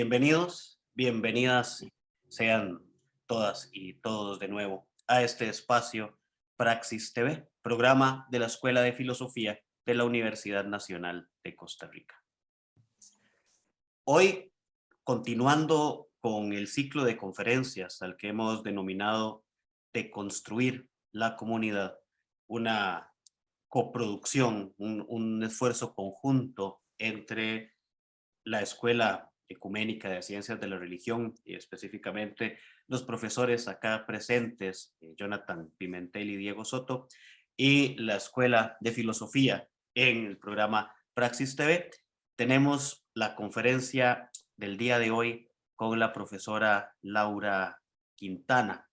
Bienvenidos, bienvenidas sean todas y todos de nuevo a este espacio Praxis TV, programa de la Escuela de Filosofía de la Universidad Nacional de Costa Rica. Hoy, continuando con el ciclo de conferencias al que hemos denominado de construir la comunidad, una coproducción, un esfuerzo conjunto entre la Escuela Ecuménica de Ciencias de la Religión y específicamente los profesores acá presentes, Jonathan Pimentel y Diego Soto, y la Escuela de Filosofía en el programa Praxis TV. Tenemos la conferencia del día de hoy con la profesora Laura Quintana,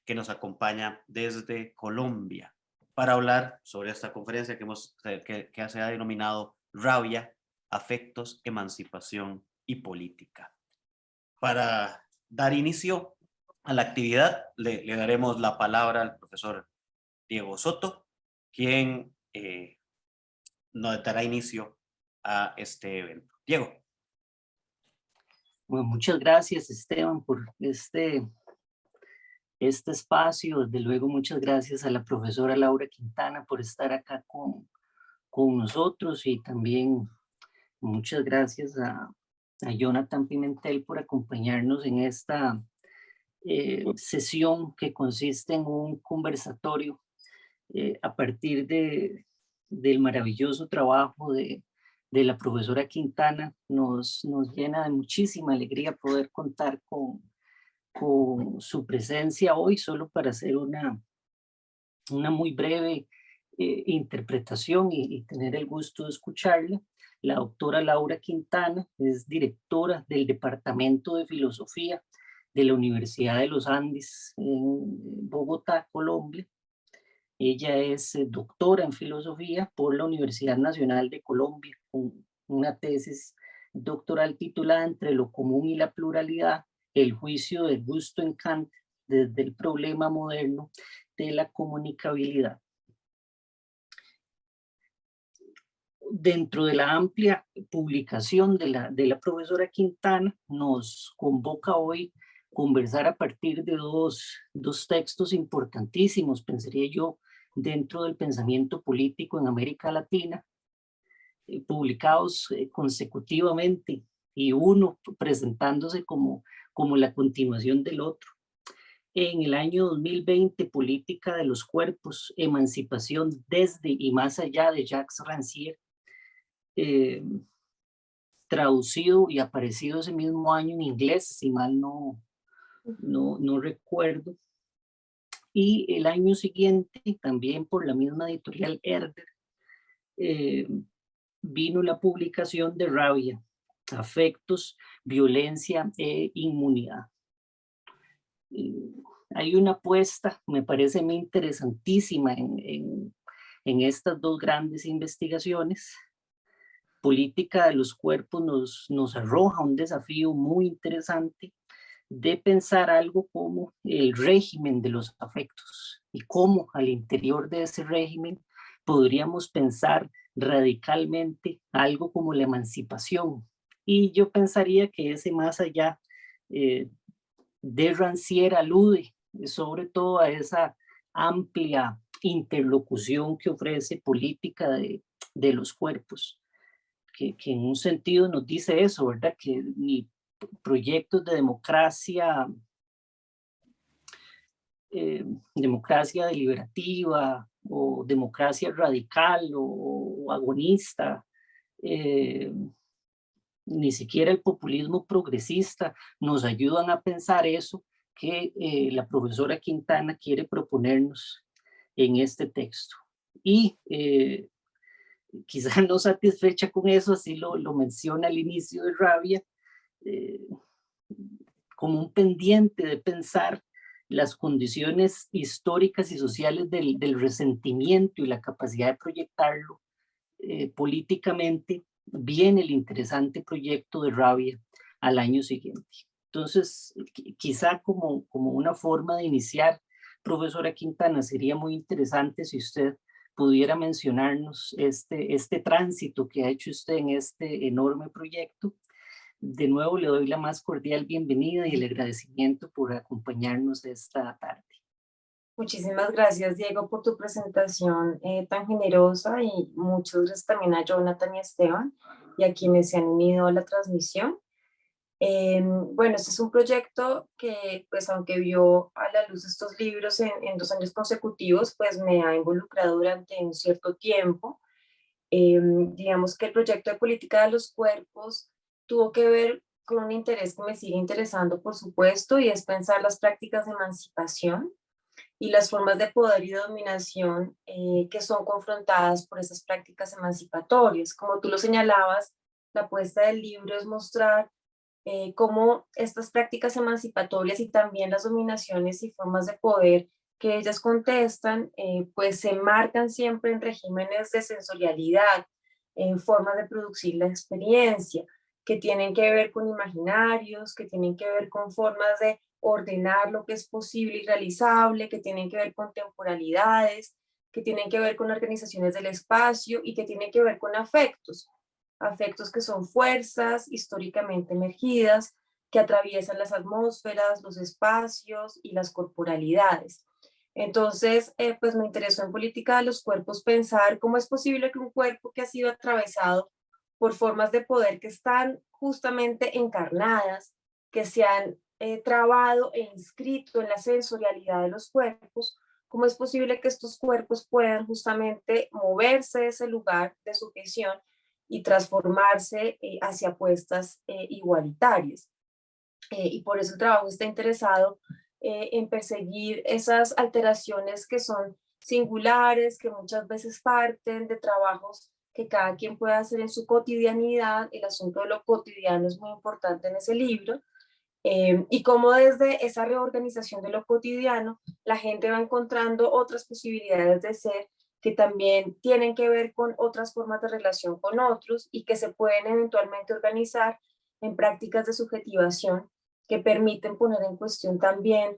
que nos acompaña desde Colombia para hablar sobre esta conferencia que se ha denominado Rabia, Afectos, Emancipación y Política. Para dar inicio a la actividad, le daremos la palabra al profesor Diego Soto, quien nos dará inicio a este evento. Diego. Bueno, muchas gracias, Esteban, por este espacio. Desde luego, muchas gracias a la profesora Laura Quintana por estar acá con nosotros, y también muchas gracias a Jonathan Pimentel por acompañarnos en esta sesión que consiste en un conversatorio a partir del maravilloso trabajo de la profesora Quintana. Nos llena de muchísima alegría poder contar con su presencia hoy, solo para hacer una muy breve interpretación y tener el gusto de escucharla. La doctora Laura Quintana es directora del Departamento de Filosofía de la Universidad de los Andes en Bogotá, Colombia. Ella es doctora en filosofía por la Universidad Nacional de Colombia, con una tesis doctoral titulada Entre lo común y la pluralidad, el juicio del gusto en Kant desde el problema moderno de la comunicabilidad. Dentro de la amplia publicación de la profesora Quintana, nos convoca hoy conversar a partir de dos textos importantísimos, pensaría yo, dentro del pensamiento político en América Latina, publicados consecutivamente, y uno presentándose como la continuación del otro. En el año 2020, Política de los Cuerpos, Emancipación desde y más allá, de Jacques Rancière, traducido y aparecido ese mismo año en inglés, si mal no recuerdo. Y el año siguiente, también por la misma editorial Herder, vino la publicación de Rabia, Afectos, Violencia e Inmunidad. Hay una apuesta, me parece muy interesantísima en estas dos grandes investigaciones. Política de los Cuerpos nos arroja un desafío muy interesante de pensar algo como el régimen de los afectos y cómo al interior de ese régimen podríamos pensar radicalmente algo como la emancipación. Y yo pensaría que ese más allá de Rancière alude sobre todo a esa amplia interlocución que ofrece Política de los Cuerpos, que en un sentido nos dice eso, ¿verdad? Que ni proyectos de democracia deliberativa o democracia radical o agonista, ni siquiera el populismo progresista nos ayudan a pensar eso que la profesora Quintana quiere proponernos en este texto. Y quizá no satisfecha con eso, así lo menciona al inicio de Rabia, como un pendiente de pensar las condiciones históricas y sociales del resentimiento y la capacidad de proyectarlo políticamente, viene el interesante proyecto de Rabia al año siguiente. Entonces, quizá como una forma de iniciar, profesora Quintana, sería muy interesante si usted pudiera mencionarnos este tránsito que ha hecho usted en este enorme proyecto, de nuevo le doy la más cordial bienvenida y el agradecimiento por acompañarnos esta tarde. Muchísimas gracias, Diego, por tu presentación tan generosa y muchas gracias también a Jonathan y a Esteban y a quienes se han unido a la transmisión. Bueno, este es un proyecto que, pues, aunque vio a la luz estos libros en 2 años consecutivos, pues me ha involucrado durante un cierto tiempo. Digamos que el proyecto de política de los cuerpos tuvo que ver con un interés que me sigue interesando, por supuesto, y es pensar las prácticas de emancipación y las formas de poder y dominación que son confrontadas por esas prácticas emancipatorias. Como tú lo señalabas, la apuesta del libro es mostrar cómo estas prácticas emancipatorias y también las dominaciones y formas de poder que ellas contestan, pues se marcan siempre en regímenes de sensorialidad, en formas de producir la experiencia, que tienen que ver con imaginarios, que tienen que ver con formas de ordenar lo que es posible y realizable, que tienen que ver con temporalidades, que tienen que ver con organizaciones del espacio y que tienen que ver con afectos, afectos que son fuerzas históricamente emergidas, que atraviesan las atmósferas, los espacios y las corporalidades. Entonces, pues me interesó en política de los cuerpos pensar cómo es posible que un cuerpo que ha sido atravesado por formas de poder que están justamente encarnadas, que se han trabado e inscrito en la sensorialidad de los cuerpos, cómo es posible que estos cuerpos puedan justamente moverse de ese lugar de sujeción y transformarse hacia apuestas igualitarias. Y por eso el trabajo está interesado en perseguir esas alteraciones que son singulares, que muchas veces parten de trabajos que cada quien puede hacer en su cotidianidad. El asunto de lo cotidiano es muy importante en ese libro. Y cómo desde esa reorganización de lo cotidiano, la gente va encontrando otras posibilidades de ser que también tienen que ver con otras formas de relación con otros y que se pueden eventualmente organizar en prácticas de subjetivación que permiten poner en cuestión también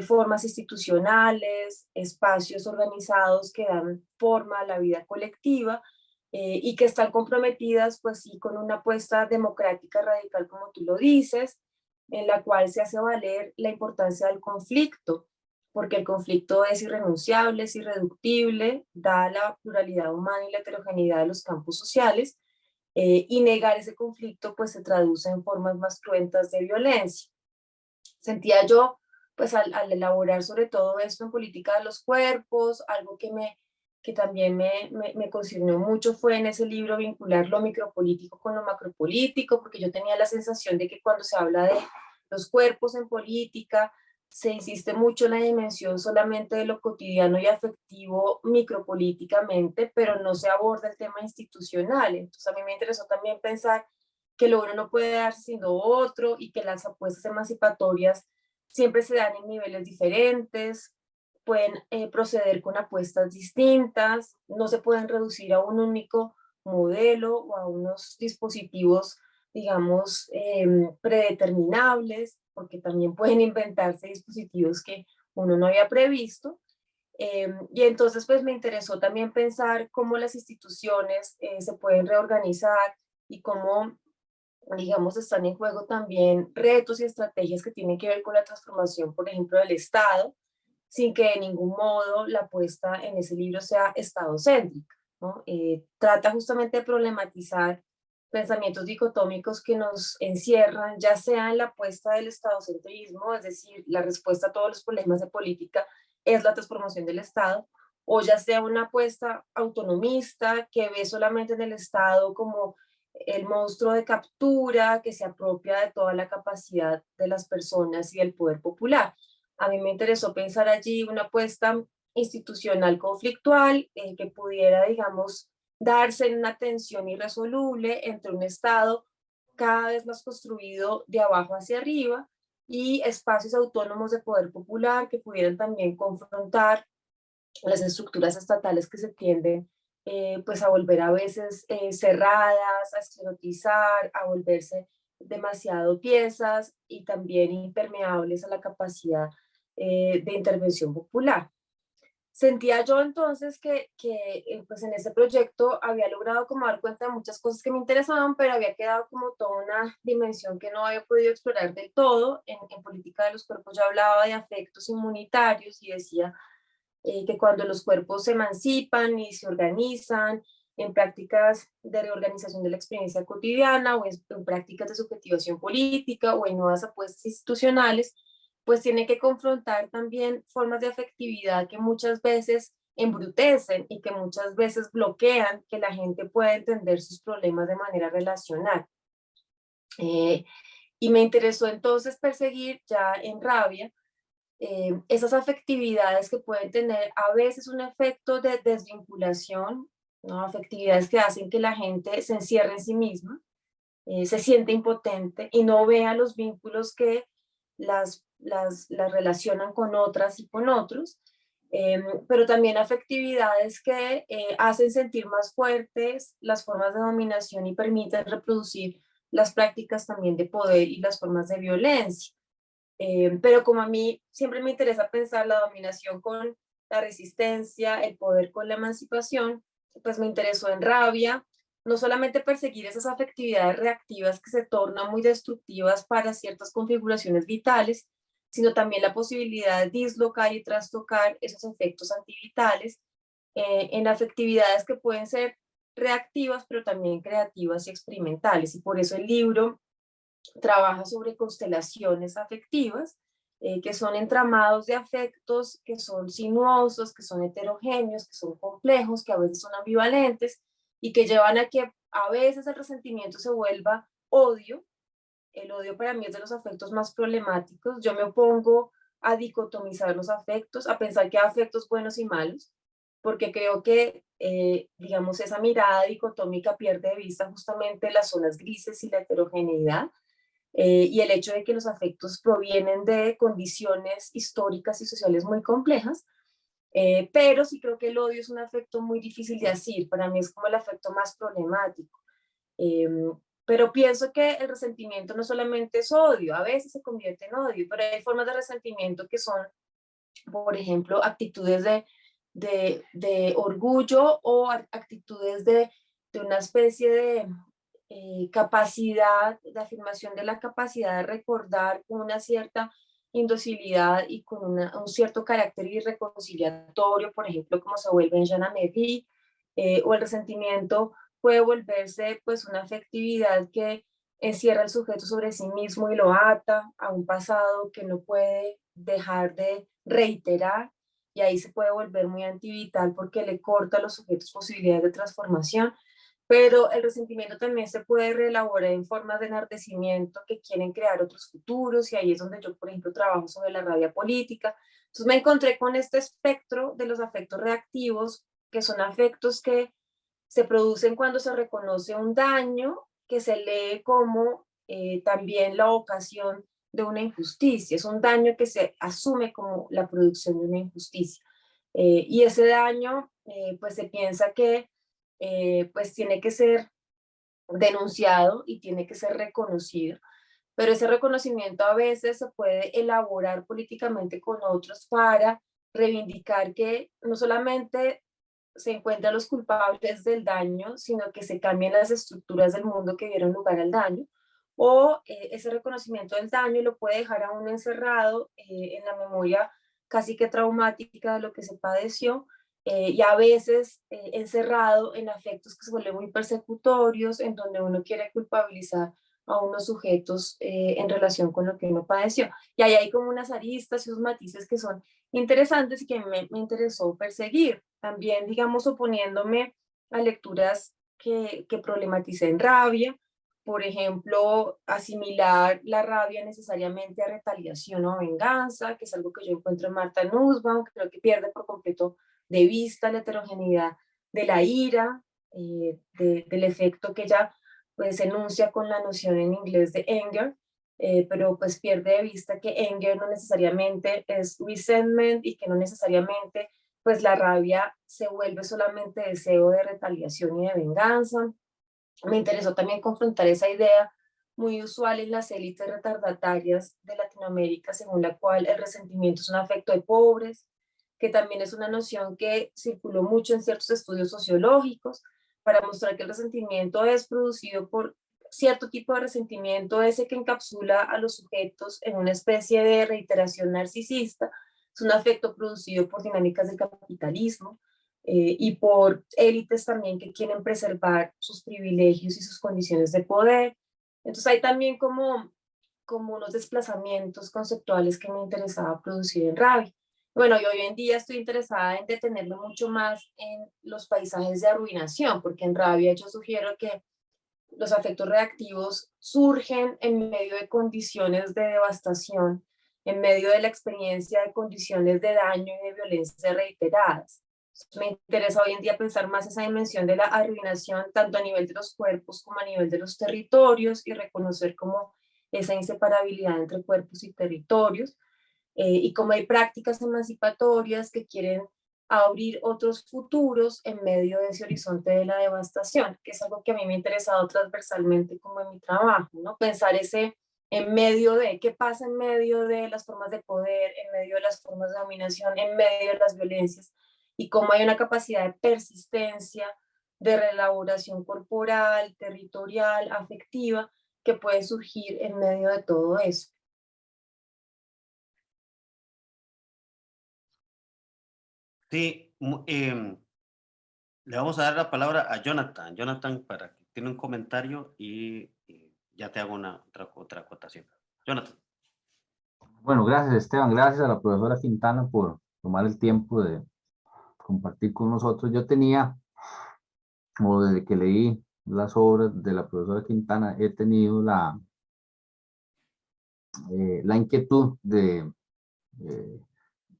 formas institucionales, espacios organizados que dan forma a la vida colectiva y que están comprometidas, pues sí, con una apuesta democrática radical, como tú lo dices, en la cual se hace valer la importancia del conflicto, porque el conflicto es irrenunciable, es irreductible, da la pluralidad humana y la heterogeneidad de los campos sociales, y negar ese conflicto pues se traduce en formas más cruentas de violencia. Sentía yo, pues al elaborar sobre todo esto en política de los cuerpos, algo que también me concernió mucho fue en ese libro vincular lo micropolítico con lo macropolítico, porque yo tenía la sensación de que cuando se habla de los cuerpos en política, se insiste mucho en la dimensión solamente de lo cotidiano y afectivo micropolíticamente, pero no se aborda el tema institucional. Entonces a mí me interesó también pensar que lo uno no puede darse sin lo otro y que las apuestas emancipatorias siempre se dan en niveles diferentes, pueden proceder con apuestas distintas, no se pueden reducir a un único modelo o a unos dispositivos, digamos, predeterminables, porque también pueden inventarse dispositivos que uno no había previsto. Y entonces, pues me interesó también pensar cómo las instituciones se pueden reorganizar y cómo, digamos, están en juego también retos y estrategias que tienen que ver con la transformación, por ejemplo, del Estado, sin que de ningún modo la apuesta en ese libro sea estadocéntrica, ¿no? Trata justamente de problematizar pensamientos dicotómicos que nos encierran, ya sea en la apuesta del estadocentrismo, es decir, la respuesta a todos los problemas de política es la transformación del Estado, o ya sea una apuesta autonomista que ve solamente en el Estado como el monstruo de captura que se apropia de toda la capacidad de las personas y del poder popular. A mí me interesó pensar allí una apuesta institucional conflictual que pudiera, digamos, darse en una tensión irresoluble entre un Estado cada vez más construido de abajo hacia arriba y espacios autónomos de poder popular que pudieran también confrontar las estructuras estatales que se tienden pues a volver a veces cerradas, a esclerotizar, a volverse demasiado tiesas y también impermeables a la capacidad de intervención popular. Sentía yo entonces pues en ese proyecto había logrado como dar cuenta de muchas cosas que me interesaban, pero había quedado como toda una dimensión que no había podido explorar del todo. En política de los cuerpos ya hablaba de afectos inmunitarios y decía que cuando los cuerpos se emancipan y se organizan en prácticas de reorganización de la experiencia cotidiana o en prácticas de subjetivación política o en nuevas apuestas institucionales, pues tienen que confrontar también formas de afectividad que muchas veces embrutecen y que muchas veces bloquean que la gente pueda entender sus problemas de manera relacional. Y me interesó entonces perseguir ya en Rabia esas afectividades que pueden tener a veces un efecto de desvinculación, ¿no? Afectividades que hacen que la gente se encierre en sí misma, se siente impotente y no vea los vínculos que las relacionan con otras y con otros, pero también afectividades que hacen sentir más fuertes las formas de dominación y permiten reproducir las prácticas también de poder y las formas de violencia. Pero como a mí siempre me interesa pensar la dominación con la resistencia, el poder con la emancipación, pues me interesó en Rabia, no solamente perseguir esas afectividades reactivas que se tornan muy destructivas para ciertas configuraciones vitales, sino también la posibilidad de dislocar y trastocar esos efectos antivitales en afectividades que pueden ser reactivas, pero también creativas y experimentales. Y por eso el libro trabaja sobre constelaciones afectivas, que son entramados de afectos que son sinuosos, que son heterogéneos, que son complejos, que a veces son ambivalentes y que llevan a que a veces el resentimiento se vuelva odio. El odio para mí es de los afectos más problemáticos. Yo me opongo a dicotomizar los afectos, a pensar que hay afectos buenos y malos, porque creo que, digamos, esa mirada dicotómica pierde de vista justamente las zonas grises y la heterogeneidad. Y el hecho de que los afectos provienen de condiciones históricas y sociales muy complejas, pero sí creo que el odio es un afecto muy difícil de asir, para mí es como el afecto más problemático. Eh, pero pienso que el resentimiento no solamente es odio, a veces se convierte en odio, pero hay formas de resentimiento que son, por ejemplo, actitudes de orgullo o actitudes de una especie de capacidad, de afirmación de la capacidad de recordar con una cierta indocilidad y con un cierto carácter irreconciliatorio, por ejemplo, como se vuelve en Jean Améry, o el resentimiento puede volverse pues una afectividad que encierra al sujeto sobre sí mismo y lo ata a un pasado que no puede dejar de reiterar, y ahí se puede volver muy antivital porque le corta a los sujetos posibilidades de transformación. Pero el resentimiento también se puede reelaborar en formas de enardecimiento que quieren crear otros futuros, y ahí es donde yo, por ejemplo, trabajo sobre la rabia política. Entonces me encontré con este espectro de los afectos reactivos, que son afectos que se producen cuando se reconoce un daño, que se lee como también la ocasión de una injusticia. Es un daño que se asume como la producción de una injusticia. Y ese daño, pues se piensa que pues tiene que ser denunciado y tiene que ser reconocido, pero ese reconocimiento a veces se puede elaborar políticamente con otros para reivindicar que no solamente se encuentran los culpables del daño, sino que se cambian las estructuras del mundo que dieron lugar al daño, o ese reconocimiento del daño lo puede dejar a uno encerrado en la memoria casi que traumática de lo que se padeció, y a veces encerrado en afectos que se vuelven muy persecutorios, en donde uno quiere culpabilizar a unos sujetos en relación con lo que uno padeció. Y ahí hay como unas aristas y unos matices que son interesantes y que me interesó perseguir. También, digamos, oponiéndome a lecturas que problematicen rabia, por ejemplo, asimilar la rabia necesariamente a retaliación o venganza, que es algo que yo encuentro en Martha Nussbaum, que creo que pierde por completo de vista la heterogeneidad de la ira, del efecto que ella pues enuncia con la noción en inglés de anger, pero pues pierde de vista que anger no necesariamente es resentment y que no necesariamente pues la rabia se vuelve solamente deseo de retaliación y de venganza. Me interesó también confrontar esa idea muy usual en las élites retardatarias de Latinoamérica, según la cual el resentimiento es un afecto de pobres, que también es una noción que circuló mucho en ciertos estudios sociológicos, para mostrar que el resentimiento es producido por cierto tipo de resentimiento, ese que encapsula a los sujetos en una especie de reiteración narcisista. Es un afecto producido por dinámicas del capitalismo y por élites también que quieren preservar sus privilegios y sus condiciones de poder. Entonces hay también como unos desplazamientos conceptuales que me interesaba producir en Rabi. Bueno, y hoy en día estoy interesada en detenerme mucho más en los paisajes de arruinación, porque en Rabia yo sugiero que los afectos reactivos surgen en medio de condiciones de devastación, en medio de la experiencia de condiciones de daño y de violencia reiteradas. Me interesa hoy en día pensar más esa dimensión de la arruinación, tanto a nivel de los cuerpos como a nivel de los territorios, y reconocer como esa inseparabilidad entre cuerpos y territorios, y como hay prácticas emancipatorias que quieren abrir otros futuros en medio de ese horizonte de la devastación, que es algo que a mí me ha interesado transversalmente como en mi trabajo, ¿no? Pensar ese en medio de, qué pasa en medio de las formas de poder, en medio de las formas de dominación, en medio de las violencias, y cómo hay una capacidad de persistencia, de reelaboración corporal, territorial, afectiva, que puede surgir en medio de todo eso. Sí, le vamos a dar la palabra a Jonathan. Jonathan, para que tiene un comentario y ya te hago otra acotación. Jonathan. Bueno, gracias Esteban, gracias a la profesora Quintana por tomar el tiempo de compartir con nosotros. Yo tenía, o desde que leí las obras de la profesora Quintana, he tenido la inquietud de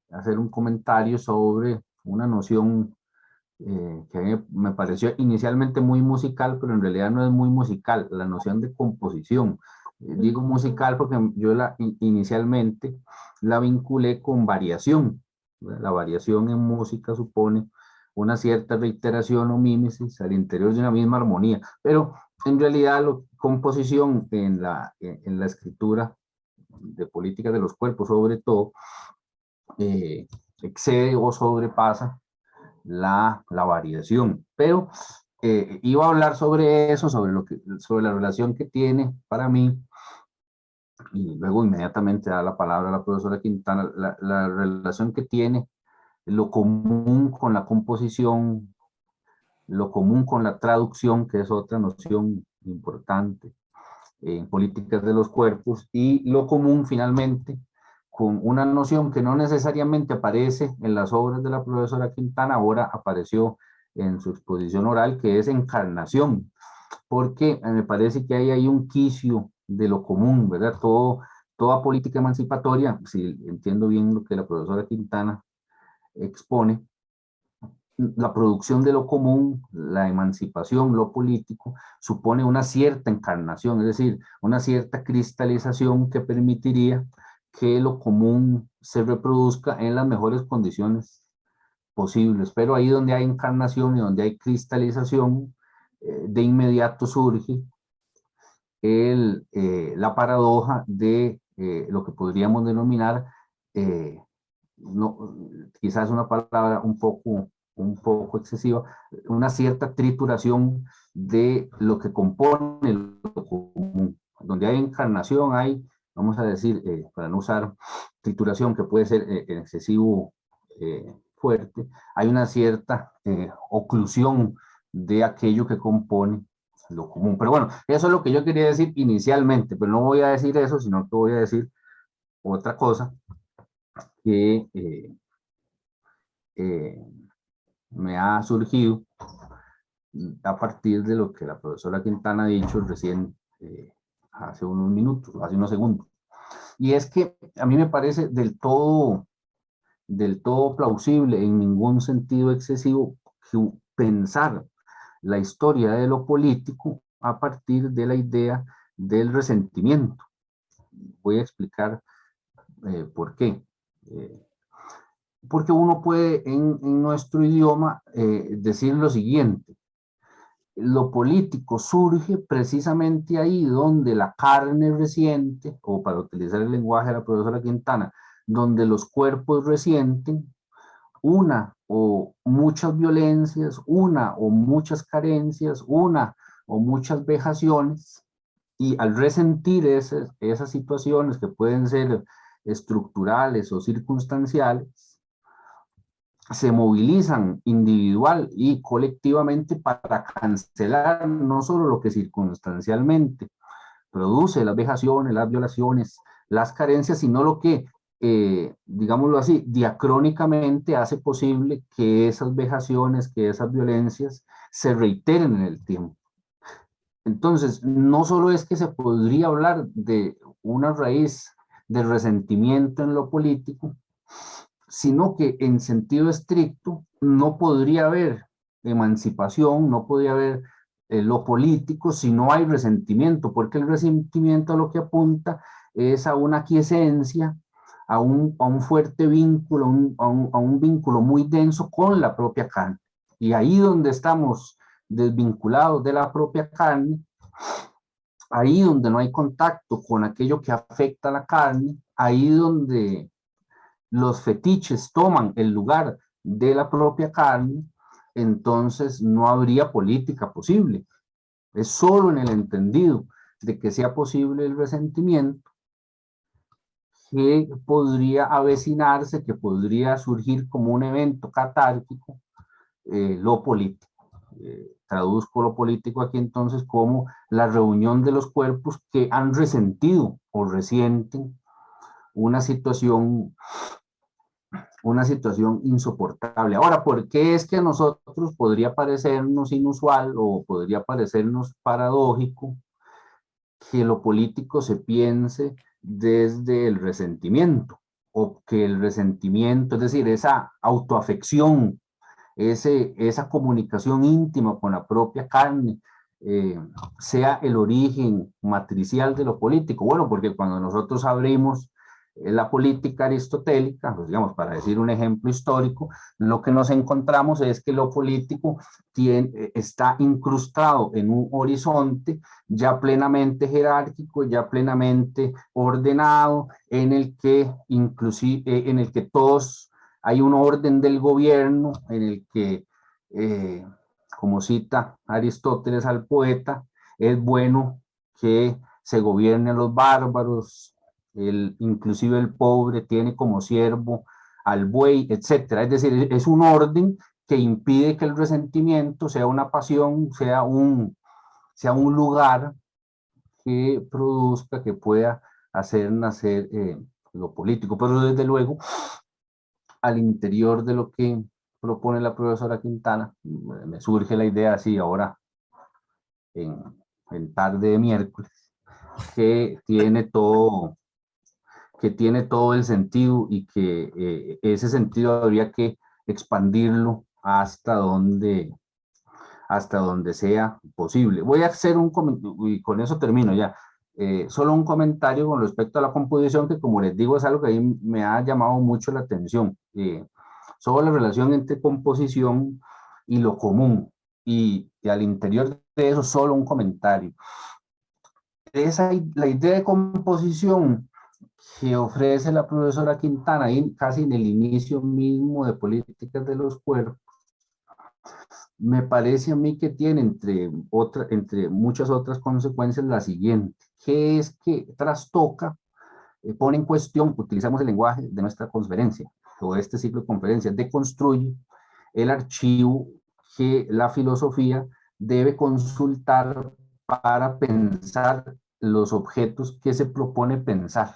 hacer un comentario sobre una noción que a mí me pareció inicialmente muy musical, pero en realidad no es muy musical, la noción de composición. Digo musical porque yo inicialmente la vinculé con variación. La variación en música supone una cierta reiteración o mímesis al interior de una misma armonía, pero en realidad la composición en la escritura de política de los cuerpos, sobre todo, excede o sobrepasa la variación. Pero iba a hablar sobre eso, sobre la relación que tiene para mí, y luego inmediatamente da la palabra a la profesora Quintana, la relación que tiene lo común con la composición, lo común con la traducción, que es otra noción importante en políticas de los cuerpos, y lo común finalmente con una noción que no necesariamente aparece en las obras de la profesora Quintana, ahora apareció en su exposición oral, que es encarnación, porque me parece que hay un quicio de lo común, ¿verdad? Toda política emancipatoria, si entiendo bien lo que la profesora Quintana expone, la producción de lo común, la emancipación, lo político, supone una cierta encarnación, es decir, una cierta cristalización que permitiría que lo común se reproduzca en las mejores condiciones posibles. Pero ahí donde hay encarnación y donde hay cristalización, de inmediato surge la paradoja de lo que podríamos denominar, no, quizás una palabra un poco excesiva, una cierta trituración de lo que compone lo común. Donde hay encarnación hay, vamos a decir, para no usar trituración que puede ser en excesivo fuerte, hay una cierta oclusión de aquello que compone lo común. Pero bueno, eso es lo que yo quería decir inicialmente, pero no voy a decir eso, sino que voy a decir otra cosa que me ha surgido a partir de lo que la profesora Quintana ha dicho recién, hace unos minutos, hace unos segundos. Y es que a mí me parece del todo plausible, en ningún sentido excesivo, pensar la historia de lo político a partir de la idea del resentimiento. Voy a explicar por qué. Porque uno puede en nuestro idioma decir lo siguiente: lo político surge precisamente ahí donde la carne resiente, o para utilizar el lenguaje de la profesora Quintana, donde los cuerpos resienten, una o muchas violencias, una o muchas carencias, una o muchas vejaciones, y al resentir esas situaciones que pueden ser estructurales o circunstanciales, se movilizan individual y colectivamente para cancelar no solo lo que circunstancialmente produce las vejaciones, las violaciones, las carencias, sino lo que, digámoslo así, diacrónicamente hace posible que esas vejaciones, que esas violencias se reiteren en el tiempo. Entonces, no solo es que se podría hablar de una raíz de resentimiento en lo político, sino que en sentido estricto no podría haber emancipación, no podría haber lo político si no hay resentimiento, porque el resentimiento a lo que apunta es a una quiesencia, a un fuerte vínculo, a un vínculo muy denso con la propia carne. Y ahí donde estamos desvinculados de la propia carne, ahí donde no hay contacto con aquello que afecta a la carne, ahí donde los fetiches toman el lugar de la propia carne, entonces no habría política posible. Es solo en el entendido de que sea posible el resentimiento que podría avecinarse, que podría surgir como un evento catártico, lo político. Traduzco lo político aquí entonces como la reunión de los cuerpos que han resentido o resienten una situación insoportable. Ahora, ¿por qué es que a nosotros podría parecernos inusual o podría parecernos paradójico que lo político se piense desde el resentimiento? O que el resentimiento, es decir, esa autoafección, esa comunicación íntima con la propia carne, sea el origen matricial de lo político. Bueno, porque cuando nosotros abrimos la política aristotélica, pues digamos, para decir un ejemplo histórico, lo que nos encontramos es que lo político está incrustado en un horizonte ya plenamente jerárquico, ya plenamente ordenado, en el que inclusive, en el que todos hay un orden del gobierno, en el que, como cita Aristóteles al poeta, es bueno que se gobierne a los bárbaros, inclusive el pobre tiene como siervo al buey, etcétera. Es decir, es un orden que impide que el resentimiento sea una pasión, sea un lugar que produzca, que pueda hacer nacer lo político. Pero desde luego, al interior de lo que propone la profesora Quintana, me surge la idea así ahora, en tarde de miércoles, que tiene todo el sentido y que ese sentido habría que expandirlo hasta donde sea posible. Voy a hacer un comentario, y con eso termino ya, solo un comentario con respecto a la composición, que como les digo es algo que a mí me ha llamado mucho la atención, sobre la relación entre composición y lo común, y al interior de eso solo un comentario. La idea de composición que ofrece la profesora Quintana, ahí casi en el inicio mismo de Políticas de los Cuerpos, me parece a mí que tiene entre muchas otras consecuencias la siguiente, que es que trastoca, pone en cuestión, utilizamos el lenguaje de nuestra conferencia, o este ciclo de conferencias, deconstruye el archivo que la filosofía debe consultar para pensar los objetos que se propone pensar.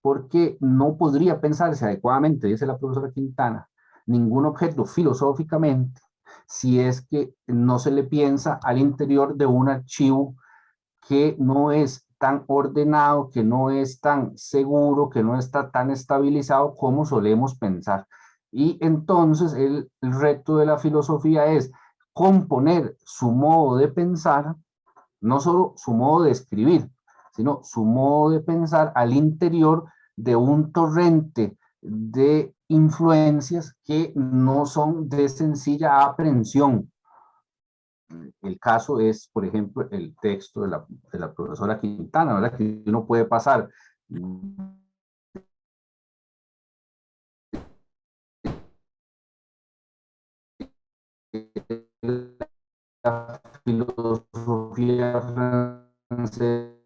Porque no podría pensarse adecuadamente, dice la profesora Quintana, ningún objeto filosóficamente si es que no se le piensa al interior de un archivo que no es tan ordenado, que no es tan seguro, que no está tan estabilizado como solemos pensar. Y entonces el reto de la filosofía es componer su modo de pensar, no solo su modo de escribir, sino su modo de pensar al interior de un torrente de influencias que no son de sencilla aprehensión. El caso es, por ejemplo, el texto de la profesora Quintana, ¿verdad? Que uno puede pasar la filosofía francesa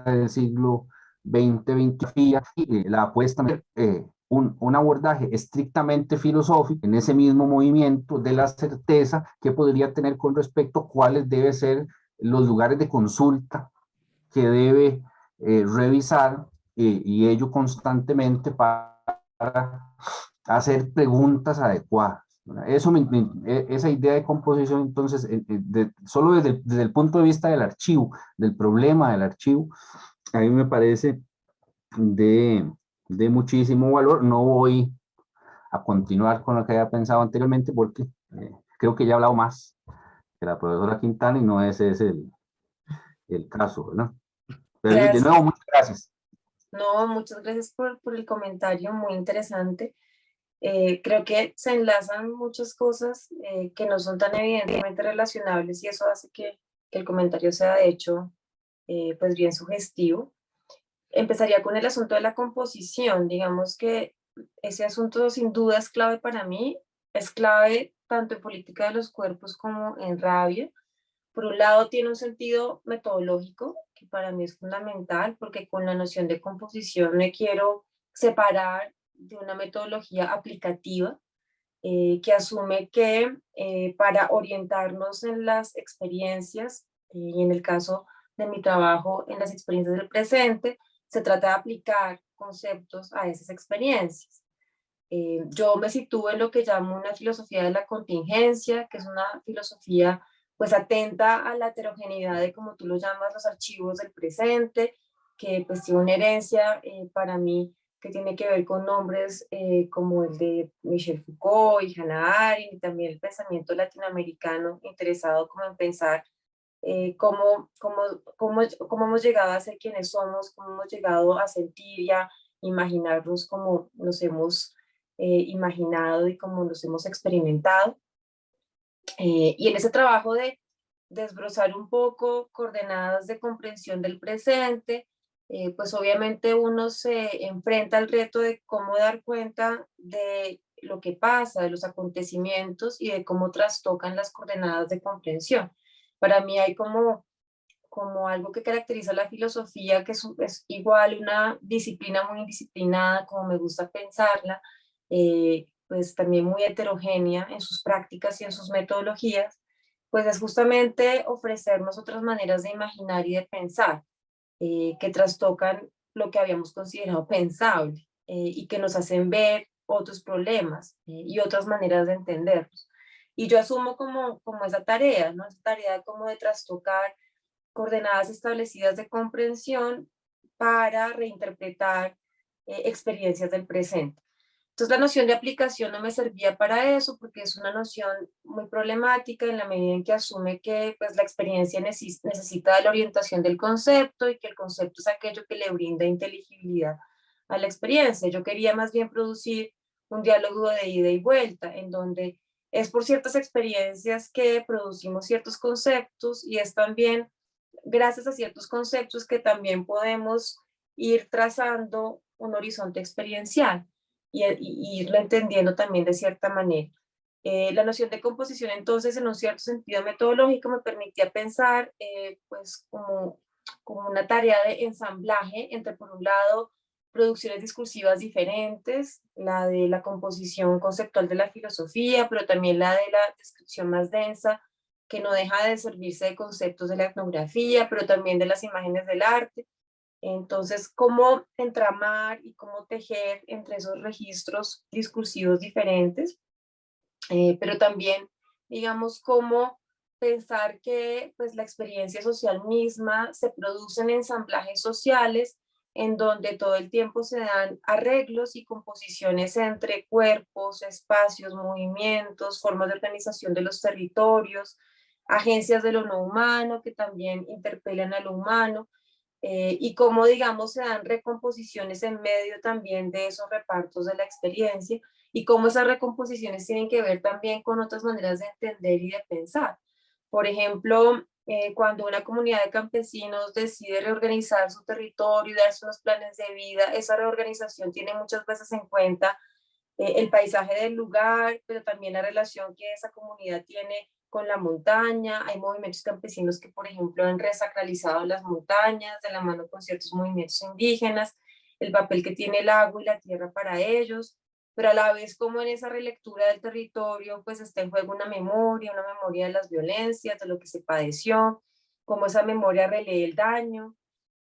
del siglo XX, y la apuesta un abordaje estrictamente filosófico en ese mismo movimiento de la certeza que podría tener con respecto a cuáles deben ser los lugares de consulta que debe revisar, y ello constantemente para hacer preguntas adecuadas. Eso esa idea de composición, entonces, solo desde el punto de vista del archivo, del problema del archivo, a mí me parece de muchísimo valor. No voy a continuar con lo que había pensado anteriormente porque creo que ya he hablado más que la profesora Quintana y no ese es el caso, ¿verdad? Pero de nuevo, Gracias. muchas gracias. No, muchas gracias por el comentario, muy interesante. Creo que se enlazan muchas cosas que no son tan evidentemente relacionables y eso hace que el comentario sea de hecho pues bien sugestivo. Empezaría con el asunto de la composición. Digamos que ese asunto sin duda es clave para mí, es clave tanto en política de los cuerpos como en rabia. Por un lado tiene un sentido metodológico que para mí es fundamental porque con la noción de composición me quiero separar de una metodología aplicativa que asume que para orientarnos en las experiencias, y en el caso de mi trabajo en las experiencias del presente, se trata de aplicar conceptos a esas experiencias. Yo me sitúo en lo que llamo una filosofía de la contingencia, que es una filosofía pues atenta a la heterogeneidad de, como tú lo llamas, los archivos del presente, que pues tiene una herencia para mí que tiene que ver con nombres como el de Michel Foucault y Hannah Arendt, y también el pensamiento latinoamericano interesado como en pensar cómo hemos llegado a ser quienes somos, cómo hemos llegado a sentir y a imaginarnos como nos hemos imaginado y cómo nos hemos experimentado. Y en ese trabajo de desbrozar un poco coordenadas de comprensión del presente, pues obviamente uno se enfrenta al reto de cómo dar cuenta de lo que pasa, de los acontecimientos y de cómo trastocan las coordenadas de comprensión. Para mí hay como algo que caracteriza la filosofía, que es igual una disciplina muy indisciplinada, como me gusta pensarla, pues también muy heterogénea en sus prácticas y en sus metodologías, pues es justamente ofrecernos otras maneras de imaginar y de pensar, que trastocan lo que habíamos considerado pensable y que nos hacen ver otros problemas y otras maneras de entenderlos. Y yo asumo como esa tarea, ¿no? Esa tarea como de trastocar coordenadas establecidas de comprensión para reinterpretar experiencias del presente. Entonces la noción de aplicación no me servía para eso porque es una noción muy problemática en la medida en que asume que pues, la experiencia necesita de la orientación del concepto y que el concepto es aquello que le brinda inteligibilidad a la experiencia. Yo quería más bien producir un diálogo de ida y vuelta en donde es por ciertas experiencias que producimos ciertos conceptos y es también gracias a ciertos conceptos que también podemos ir trazando un horizonte experiencial y irlo entendiendo también de cierta manera. La noción de composición entonces en un cierto sentido metodológico me permitía pensar pues como una tarea de ensamblaje entre por un lado producciones discursivas diferentes, la de la composición conceptual de la filosofía, pero también la de la descripción más densa que no deja de servirse de conceptos de la etnografía, pero también de las imágenes del arte. Entonces, cómo entramar y cómo tejer entre esos registros discursivos diferentes, pero también, digamos, cómo pensar que pues, la experiencia social misma se produce en ensamblajes sociales en donde todo el tiempo se dan arreglos y composiciones entre cuerpos, espacios, movimientos, formas de organización de los territorios, agencias de lo no humano que también interpelan a lo humano, y cómo, digamos, se dan recomposiciones en medio también de esos repartos de la experiencia y cómo esas recomposiciones tienen que ver también con otras maneras de entender y de pensar. Por ejemplo, cuando una comunidad de campesinos decide reorganizar su territorio y darse unos planes de vida, esa reorganización tiene muchas veces en cuenta el paisaje del lugar, pero también la relación que esa comunidad tiene con la montaña. Hay movimientos campesinos que, por ejemplo, han resacralizado las montañas de la mano con ciertos movimientos indígenas, el papel que tiene el agua y la tierra para ellos, pero a la vez como en esa relectura del territorio pues está en juego una memoria de las violencias, de lo que se padeció, cómo esa memoria relee el daño,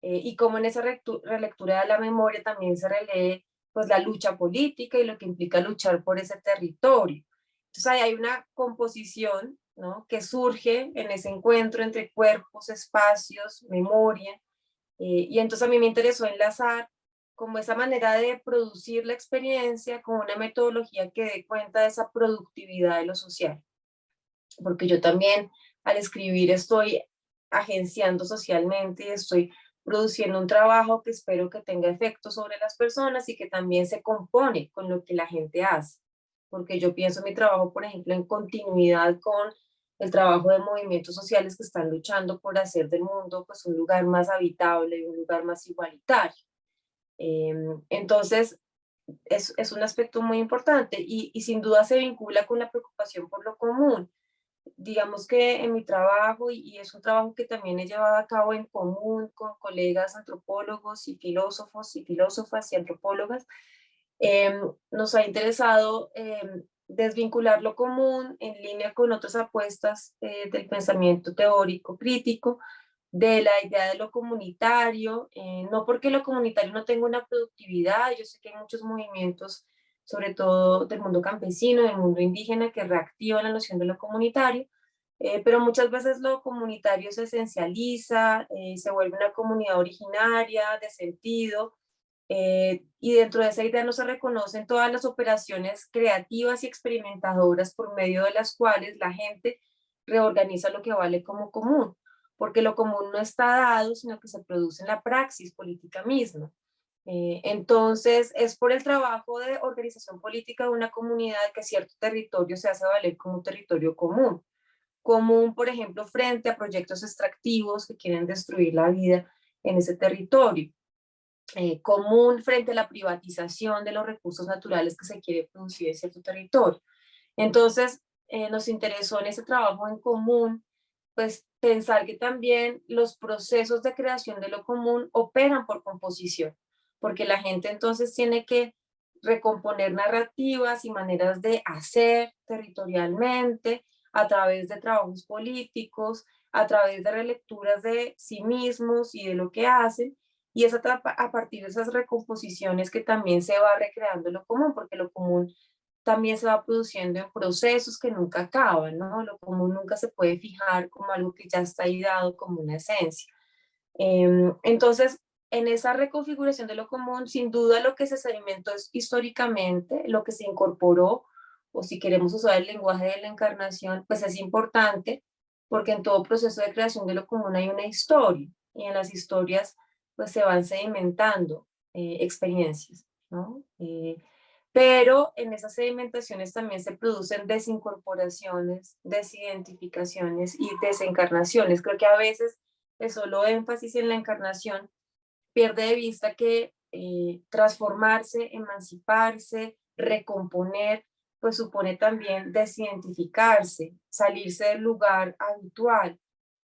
y cómo en esa relectura de la memoria también se relee pues la lucha política y lo que implica luchar por ese territorio. Entonces ahí hay una composición, ¿no?, que surge en ese encuentro entre cuerpos, espacios, memoria, y entonces a mí me interesó enlazar como esa manera de producir la experiencia con una metodología que dé cuenta de esa productividad de lo social. Porque yo también al escribir estoy agenciando socialmente y estoy produciendo un trabajo que espero que tenga efecto sobre las personas y que también se compone con lo que la gente hace. Porque yo pienso mi trabajo, por ejemplo, en continuidad con el trabajo de movimientos sociales que están luchando por hacer del mundo pues un lugar más habitable y un lugar más igualitario. Entonces, es un aspecto muy importante y sin duda se vincula con la preocupación por lo común. Digamos que en mi trabajo, y es un trabajo que también he llevado a cabo en común con colegas antropólogos y filósofos y filósofas y antropólogas, nos ha interesado desvincular lo común en línea con otras apuestas del pensamiento teórico crítico, de la idea de lo comunitario, no porque lo comunitario no tenga una productividad, yo sé que hay muchos movimientos, sobre todo del mundo campesino, del mundo indígena, que reactivan la noción de lo comunitario, pero muchas veces lo comunitario se esencializa, se vuelve una comunidad originaria, de sentido, y dentro de esa idea no se reconocen todas las operaciones creativas y experimentadoras por medio de las cuales la gente reorganiza lo que vale como común, porque lo común no está dado, sino que se produce en la praxis política misma. Entonces, es por el trabajo de organización política de una comunidad que cierto territorio se hace valer como territorio común. Común, por ejemplo, frente a proyectos extractivos que quieren destruir la vida en ese territorio. Común frente a la privatización de los recursos naturales que se quiere producir en cierto territorio. Entonces, nos interesó en ese trabajo en común, pues pensar que también los procesos de creación de lo común operan por composición, porque la gente entonces tiene que recomponer narrativas y maneras de hacer territorialmente a través de trabajos políticos, a través de relecturas de sí mismos y de lo que hacen, y es a partir de esas recomposiciones que también se va recreando lo común, porque lo común también se va produciendo en procesos que nunca acaban, ¿no? Lo común nunca se puede fijar como algo que ya está ahí dado como una esencia. Entonces, en esa reconfiguración de lo común, sin duda lo que se sedimentó es históricamente, lo que se incorporó, o si queremos usar el lenguaje de la encarnación, pues es importante, porque en todo proceso de creación de lo común hay una historia, y en las historias pues se van sedimentando experiencias, ¿no? Pero en esas sedimentaciones también se producen desincorporaciones, desidentificaciones y desencarnaciones. Creo que a veces el solo énfasis en la encarnación pierde de vista que transformarse, emanciparse, recomponer, pues supone también desidentificarse, salirse del lugar habitual,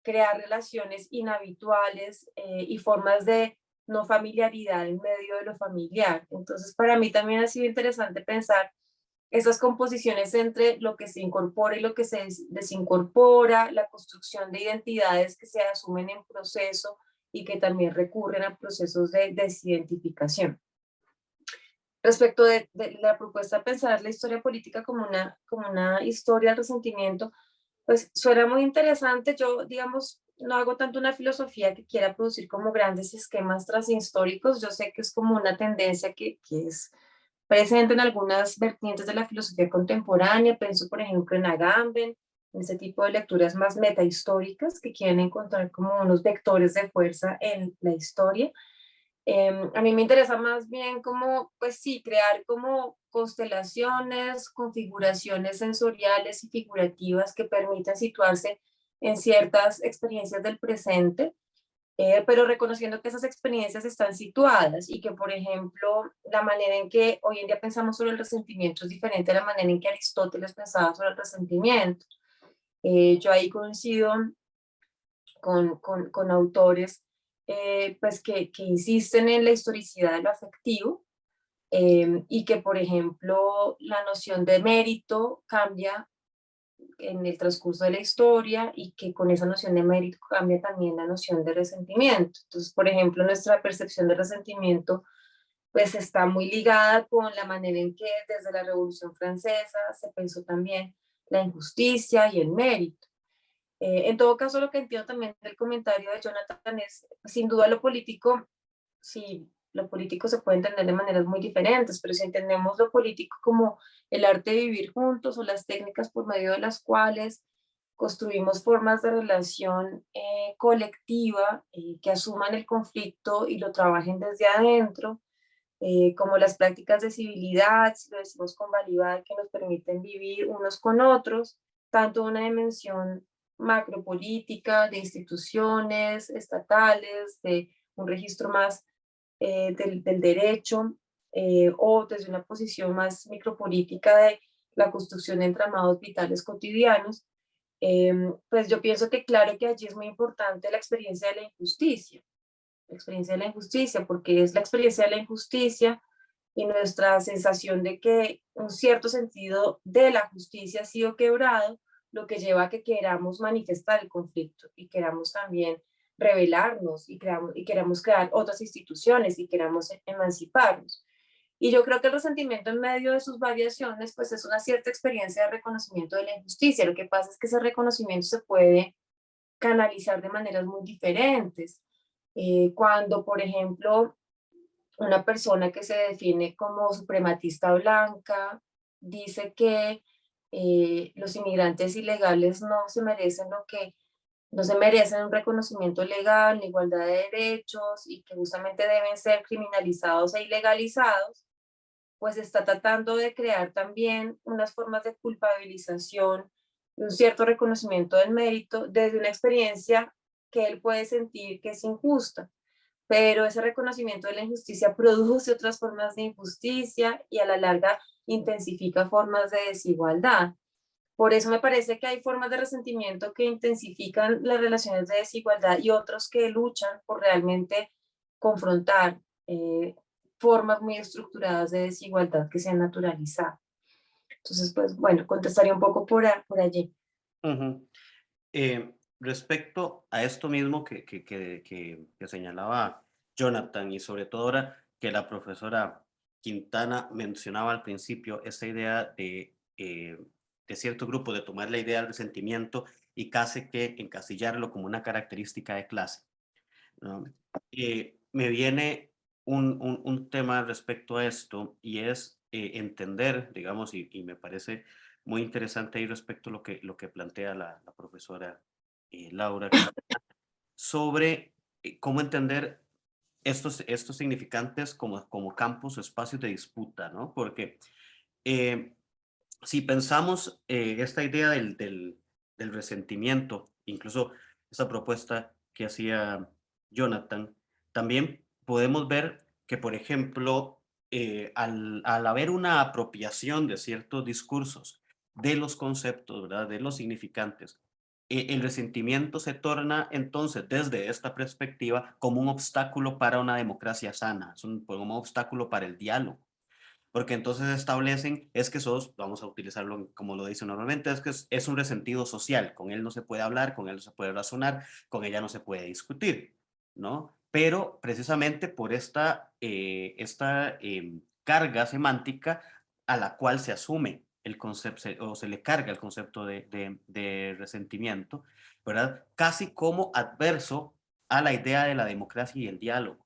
crear relaciones inhabituales y formas de no familiaridad en medio de lo familiar. Entonces, para mí también ha sido interesante pensar esas composiciones entre lo que se incorpora y lo que se desincorpora, la construcción de identidades que se asumen en proceso y que también recurren a procesos de desidentificación. Respecto de la propuesta de pensar la historia política como una historia del resentimiento, pues suena muy interesante. Yo, digamos, no hago tanto una filosofía que quiera producir como grandes esquemas transhistóricos. Yo sé que es como una tendencia que es presente en algunas vertientes de la filosofía contemporánea. Pienso, por ejemplo, en Agamben, en ese tipo de lecturas más metahistóricas que quieren encontrar como unos vectores de fuerza en la historia. A mí me interesa más bien como, pues sí, crear como constelaciones, configuraciones sensoriales y figurativas que permitan situarse en ciertas experiencias del presente, pero reconociendo que esas experiencias están situadas y que, por ejemplo, la manera en que hoy en día pensamos sobre el resentimiento es diferente a la manera en que Aristóteles pensaba sobre el resentimiento. Yo ahí coincido con autores pues que insisten en la historicidad de lo afectivo, y que, por ejemplo, la noción de mérito cambia en el transcurso de la historia y que con esa noción de mérito cambia también la noción de resentimiento. Entonces, por ejemplo, nuestra percepción de resentimiento pues está muy ligada con la manera en que desde la Revolución Francesa se pensó también la injusticia y el mérito. En todo caso, lo que entiendo también del comentario de Jonathan es, sin duda lo político, sí, lo político se puede entender de maneras muy diferentes, pero si entendemos lo político como el arte de vivir juntos o las técnicas por medio de las cuales construimos formas de relación colectiva que asuman el conflicto y lo trabajen desde adentro, como las prácticas de civilidad, si lo decimos con validad, que nos permiten vivir unos con otros, tanto una dimensión macropolítica, de instituciones estatales, de un registro más del derecho, o desde una posición más micropolítica de la construcción de entramados vitales cotidianos, pues yo pienso que claro que allí es muy importante la experiencia de la injusticia, porque es la experiencia de la injusticia y nuestra sensación de que un cierto sentido de la justicia ha sido quebrado, lo que lleva a que queramos manifestar el conflicto y queramos también rebelarnos y queramos crear otras instituciones y queramos emanciparnos. Y yo creo que el resentimiento en medio de sus variaciones, pues es una cierta experiencia de reconocimiento de la injusticia. Lo que pasa es que ese reconocimiento se puede canalizar de maneras muy diferentes. Cuando, por ejemplo, una persona que se define como suprematista blanca dice que los inmigrantes ilegales no se merecen un reconocimiento legal, ni igualdad de derechos y que justamente deben ser criminalizados e ilegalizados, pues está tratando de crear también unas formas de culpabilización y un cierto reconocimiento del mérito desde una experiencia que él puede sentir que es injusta, pero ese reconocimiento de la injusticia produce otras formas de injusticia y a la larga intensifica formas de desigualdad. Por eso me parece que hay formas de resentimiento que intensifican las relaciones de desigualdad y otros que luchan por realmente confrontar formas muy estructuradas de desigualdad que se han naturalizado. Entonces, pues bueno, contestaría un poco por allí. Ujú. Respecto a esto mismo que señalaba Jonathan y sobre todo ahora que la profesora Quintana mencionaba al principio, esa idea de cierto grupo de tomar la idea del resentimiento y casi que encasillarlo como una característica de clase, ¿no? Me viene un tema respecto a esto y es entender, digamos, y me parece muy interesante ahí respecto a lo que plantea la profesora Laura, sobre cómo entender estos significantes como campos o espacios de disputa, ¿no? Porque eh, si pensamos esta idea del resentimiento, incluso esa propuesta que hacía Jonathan, también podemos ver que, por ejemplo, al haber una apropiación de ciertos discursos, de los conceptos, ¿verdad? De los significantes, el resentimiento se torna entonces desde esta perspectiva como un obstáculo para una democracia sana, es como un obstáculo para el diálogo, porque entonces establecen, es que sos, vamos a utilizarlo como lo dice normalmente, es que es un resentido social, con él no se puede hablar, con él no se puede razonar, con ella no se puede discutir, ¿no? Pero precisamente por esta carga semántica a la cual se asume el concepto, o se le carga el concepto de resentimiento, ¿verdad? Casi como adverso a la idea de la democracia y el diálogo.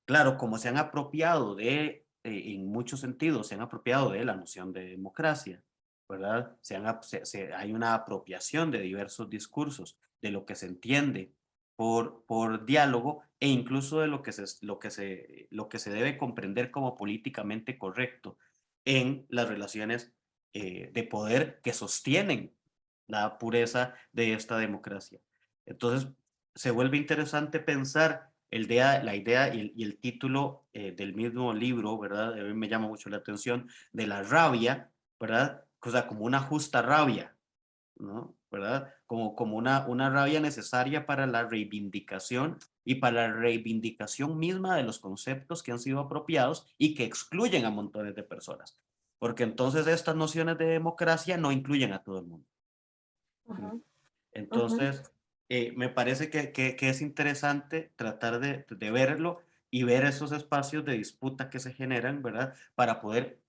Claro, como se han apropiado en muchos sentidos, se han apropiado de la noción de democracia, ¿verdad? Hay una apropiación de diversos discursos, de lo que se entiende por diálogo e incluso de lo que se debe comprender como políticamente correcto en las relaciones de poder que sostienen la pureza de esta democracia. Entonces, se vuelve interesante pensar la idea y el título del mismo libro, ¿verdad? A mí me llama mucho la atención, de la rabia, ¿verdad? O sea, como una justa rabia, ¿no? ¿Verdad? Como una rabia necesaria para la reivindicación y para la reivindicación misma de los conceptos que han sido apropiados y que excluyen a montones de personas. Porque entonces estas nociones de democracia no incluyen a todo el mundo. Ujú, ujú. Entonces, me parece que es interesante tratar de verlo y ver esos espacios de disputa que se generan, ¿verdad? Para poder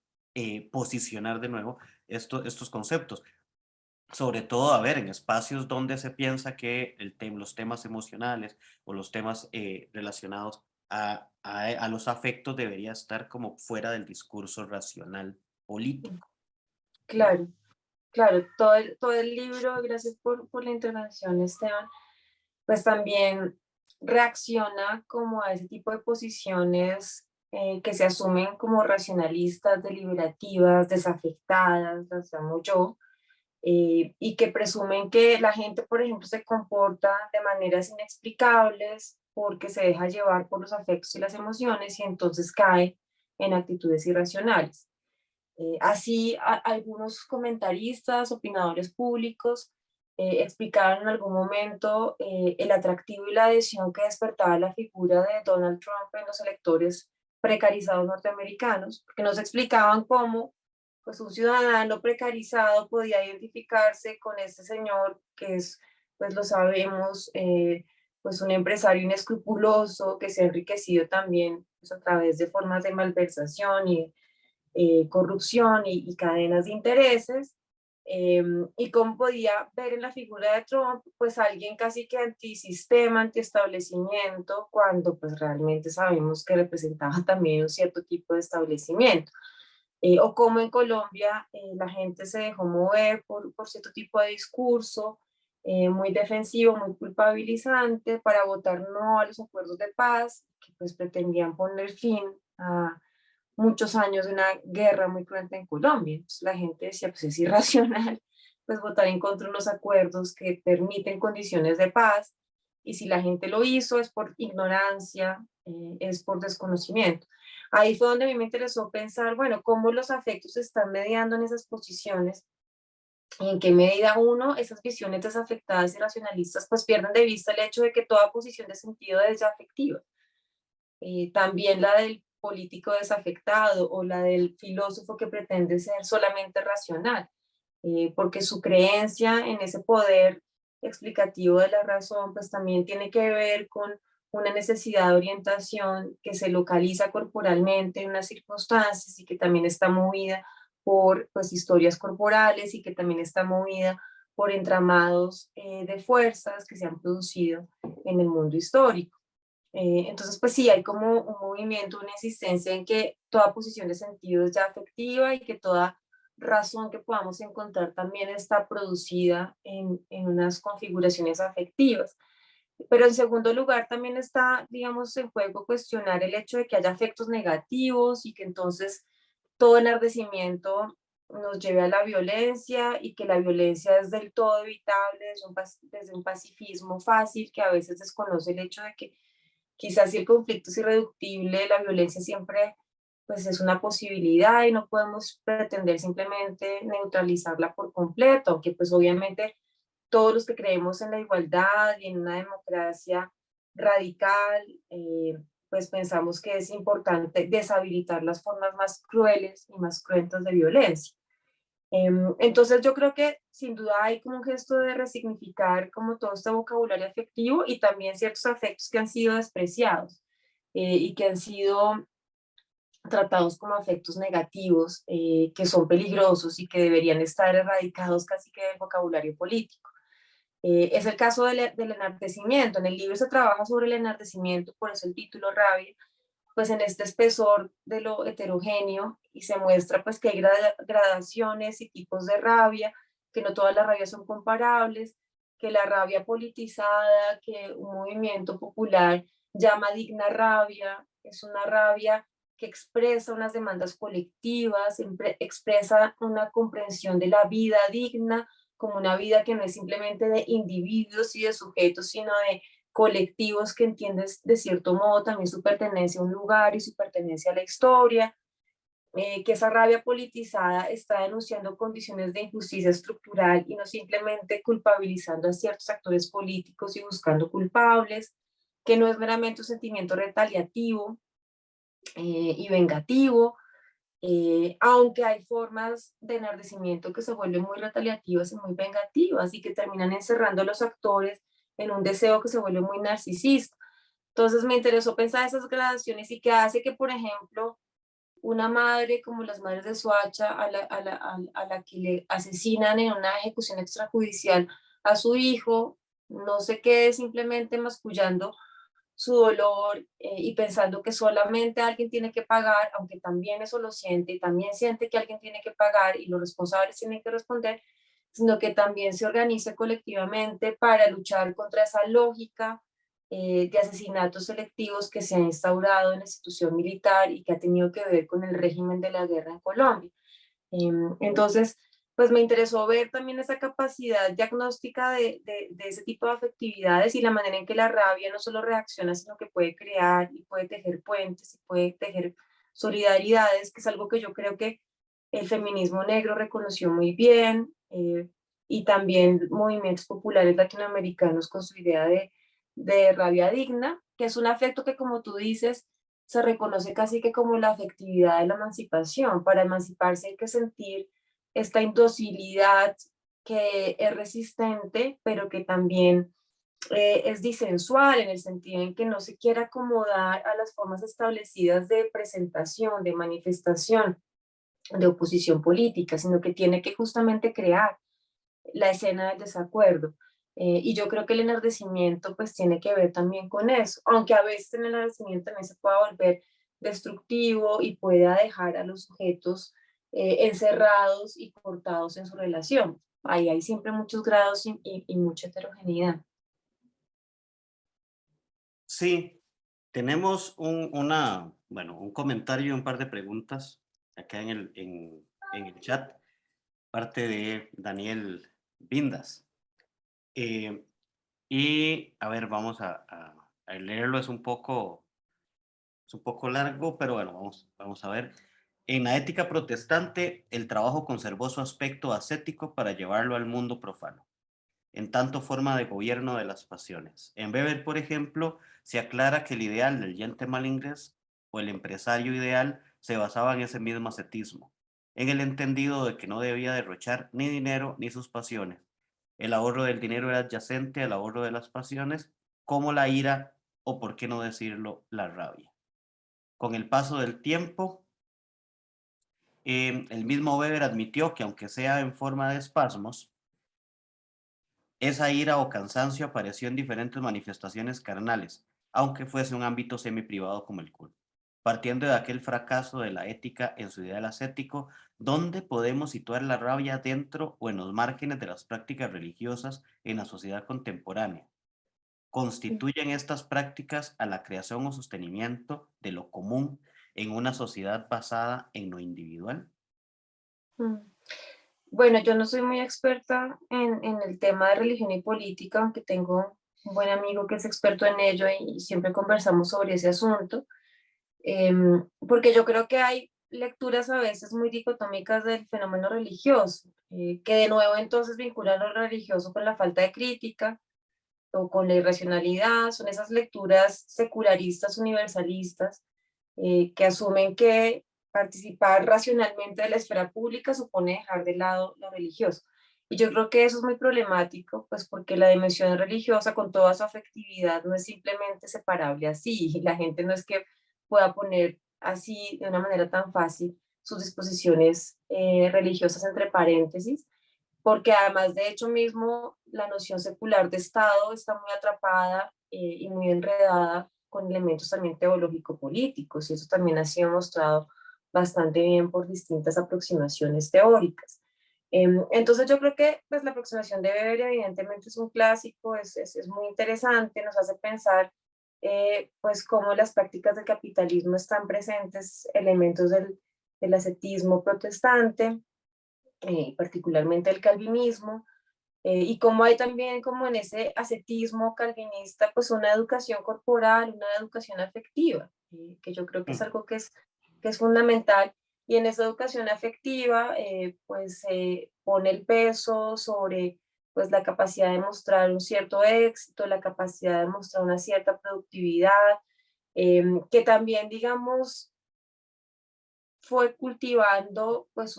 posicionar de nuevo estos conceptos. Sobre todo, a ver, en espacios donde se piensa que los temas emocionales o los temas relacionados a los afectos debería estar como fuera del discurso racional político. Claro, claro, todo el libro, gracias por la intervención, Esteban, pues también reacciona como a ese tipo de posiciones que se asumen como racionalistas, deliberativas, desafectadas, las llamo yo, y que presumen que la gente, por ejemplo, se comporta de maneras inexplicables porque se deja llevar por los afectos y las emociones y entonces cae en actitudes irracionales. Así, algunos comentaristas, opinadores públicos, explicaron en algún momento el atractivo y la adhesión que despertaba la figura de Donald Trump en los electores precarizados norteamericanos, porque nos explicaban cómo pues, un ciudadano precarizado podía identificarse con este señor que es, pues lo sabemos, pues un empresario inescrupuloso que se ha enriquecido también pues, a través de formas de malversación y corrupción y cadenas de intereses, y cómo podía ver en la figura de Trump, pues alguien casi que antisistema, antiestablecimiento, cuando pues realmente sabemos que representaba también un cierto tipo de establecimiento. O como en Colombia la gente se dejó mover por cierto tipo de discurso, muy defensivo, muy culpabilizante, para votar no a los acuerdos de paz, que pues pretendían poner fin a muchos años de una guerra muy cruenta en Colombia. Entonces la gente decía, pues es irracional, pues votar en contra de unos acuerdos que permiten condiciones de paz, y si la gente lo hizo es por ignorancia, es por desconocimiento. Ahí fue donde a mí me interesó pensar, bueno, cómo los afectos se están mediando en esas posiciones y en qué medida uno, esas visiones desafectadas y racionalistas, pues pierden de vista el hecho de que toda posición de sentido es ya afectiva. También la del político desafectado o la del filósofo que pretende ser solamente racional, porque su creencia en ese poder explicativo de la razón, pues también tiene que ver con una necesidad de orientación que se localiza corporalmente en unas circunstancias y que también está movida por pues, historias corporales y que también está movida por entramados de fuerzas que se han producido en el mundo histórico. Entonces, pues sí, hay como un movimiento, una insistencia en que toda posición de sentido es ya afectiva y que toda razón que podamos encontrar también está producida en unas configuraciones afectivas. Pero en segundo lugar también está, digamos, en juego cuestionar el hecho de que haya efectos negativos y que entonces todo enardecimiento nos lleve a la violencia y que la violencia es del todo evitable desde un pacifismo fácil que a veces desconoce el hecho de que quizás si el conflicto es irreductible, la violencia siempre pues es una posibilidad y no podemos pretender simplemente neutralizarla por completo, aunque pues obviamente todos los que creemos en la igualdad y en una democracia radical, pues pensamos que es importante deshabilitar las formas más crueles y más cruentas de violencia. Entonces yo creo que sin duda hay como un gesto de resignificar como todo este vocabulario afectivo y también ciertos afectos que han sido despreciados y que han sido tratados como afectos negativos, que son peligrosos y que deberían estar erradicados casi que del vocabulario político. Es el caso del enardecimiento. En el libro se trabaja sobre el enardecimiento, por eso el título Rabia, pues en este espesor de lo heterogéneo y se muestra pues que hay gradaciones y tipos de rabia, que no todas las rabias son comparables, que la rabia politizada, que un movimiento popular llama digna rabia, es una rabia que expresa unas demandas colectivas, expresa una comprensión de la vida digna como una vida que no es simplemente de individuos y de sujetos, sino de colectivos que entienden de cierto modo también su pertenencia a un lugar y su pertenencia a la historia, que esa rabia politizada está denunciando condiciones de injusticia estructural y no simplemente culpabilizando a ciertos actores políticos y buscando culpables, que no es meramente un sentimiento retaliativo y vengativo, aunque hay formas de enardecimiento que se vuelven muy retaliativas y muy vengativas y que terminan encerrando a los actores en un deseo que se vuelve muy narcisista. Entonces me interesó pensar esas gradaciones y que hace que, por ejemplo, una madre como las madres de Soacha, a la que le asesinan en una ejecución extrajudicial a su hijo, no se quede simplemente mascullando su dolor y pensando que solamente alguien tiene que pagar, aunque también eso lo siente y también siente que alguien tiene que pagar y los responsables tienen que responder, sino que también se organice colectivamente para luchar contra esa lógica de asesinatos selectivos que se ha instaurado en la institución militar y que ha tenido que ver con el régimen de la guerra en Colombia. Entonces, pues me interesó ver también esa capacidad diagnóstica de ese tipo de afectividades y la manera en que la rabia no solo reacciona, sino que puede crear y puede tejer puentes y puede tejer solidaridades, que es algo que yo creo que el feminismo negro reconoció muy bien, y también movimientos populares latinoamericanos con su idea de rabia digna, que es un afecto que, como tú dices, se reconoce casi que como la afectividad de la emancipación. Para emanciparse hay que sentir esta indocilidad que es resistente, pero que también es disensual en el sentido en que no se quiere acomodar a las formas establecidas de presentación, de manifestación, de oposición política, sino que tiene que justamente crear la escena del desacuerdo. Y yo creo que el enardecimiento pues tiene que ver también con eso, aunque a veces el enardecimiento también se pueda volver destructivo y pueda dejar a los sujetos encerrados y cortados en su relación. Ahí hay siempre muchos grados y mucha heterogeneidad. Sí, tenemos un comentario y un par de preguntas acá en el chat, parte de Daniel Vindas. Y a ver, vamos a leerlo, es un poco largo, pero bueno, vamos a ver. En la ética protestante, el trabajo conservó su aspecto ascético para llevarlo al mundo profano, en tanto forma de gobierno de las pasiones. En Weber, por ejemplo, se aclara que el ideal del gentleman inglés o el empresario ideal se basaba en ese mismo ascetismo, en el entendido de que no debía derrochar ni dinero ni sus pasiones. El ahorro del dinero era adyacente al ahorro de las pasiones, como la ira o, por qué no decirlo, la rabia. Con el paso del tiempo, el mismo Weber admitió que, aunque sea en forma de espasmos, esa ira o cansancio apareció en diferentes manifestaciones carnales, aunque fuese un ámbito semi-privado como el culto. Partiendo de aquel fracaso de la ética en su ideal ascético, ¿dónde podemos situar la rabia dentro o en los márgenes de las prácticas religiosas en la sociedad contemporánea? ¿Constituyen estas prácticas a la creación o sostenimiento de lo común en una sociedad basada en lo individual? Mm. Bueno, yo no soy muy experta en el tema de religión y política, aunque tengo un buen amigo que es experto en ello y siempre conversamos sobre ese asunto, porque yo creo que hay lecturas a veces muy dicotómicas del fenómeno religioso, que de nuevo entonces vinculan lo religioso con la falta de crítica o con la irracionalidad. Son esas lecturas secularistas, universalistas, que asumen que participar racionalmente de la esfera pública supone dejar de lado lo religioso. Y yo creo que eso es muy problemático, pues porque la dimensión religiosa con toda su afectividad no es simplemente separable así, y la gente no es que pueda poner así de una manera tan fácil sus disposiciones religiosas entre paréntesis, porque además de hecho mismo la noción secular de Estado está muy atrapada y muy enredada con elementos también teológico-políticos, y eso también ha sido mostrado bastante bien por distintas aproximaciones teóricas. Entonces yo creo que pues, la aproximación de Weber evidentemente es un clásico, es muy interesante, nos hace pensar pues cómo las prácticas del capitalismo están presentes, elementos del ascetismo protestante, particularmente el calvinismo, Y como hay también como en ese ascetismo calvinista, pues una educación corporal, una educación afectiva, que yo creo que es algo que es fundamental. Y en esa educación afectiva, pues se pone el peso sobre pues la capacidad de mostrar un cierto éxito, la capacidad de mostrar una cierta productividad, que también, digamos, fue cultivando pues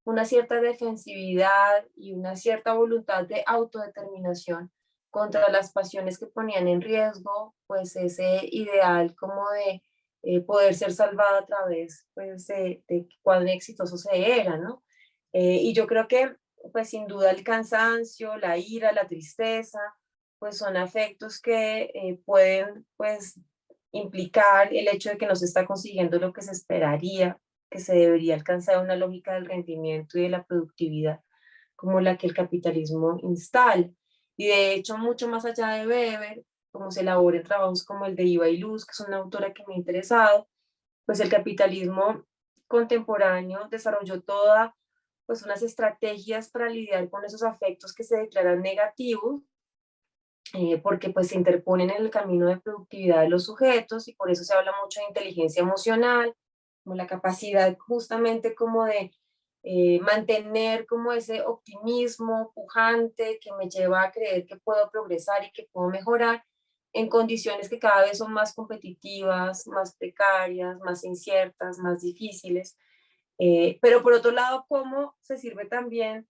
una cierta defensividad y una cierta voluntad de autodeterminación contra las pasiones que ponían en riesgo pues ese ideal como de poder ser salvado a través pues de cuán exitoso se era, ¿no? Y yo creo que pues sin duda el cansancio, la ira, la tristeza, pues son afectos que pueden pues implicar el hecho de que no se está consiguiendo lo que se esperaría, que se debería alcanzar una lógica del rendimiento y de la productividad como la que el capitalismo instala. Y de hecho, mucho más allá de Weber, como se elabora en trabajos como el de Iva y Luz, que es una autora que me ha interesado, pues el capitalismo contemporáneo desarrolló toda pues unas estrategias para lidiar con esos afectos que se declaran negativos, porque pues se interponen en el camino de productividad de los sujetos y por eso se habla mucho de inteligencia emocional, como la capacidad justamente como de mantener como ese optimismo pujante que me lleva a creer que puedo progresar y que puedo mejorar en condiciones que cada vez son más competitivas, más precarias, más inciertas, más difíciles. Pero por otro lado, cómo se sirve también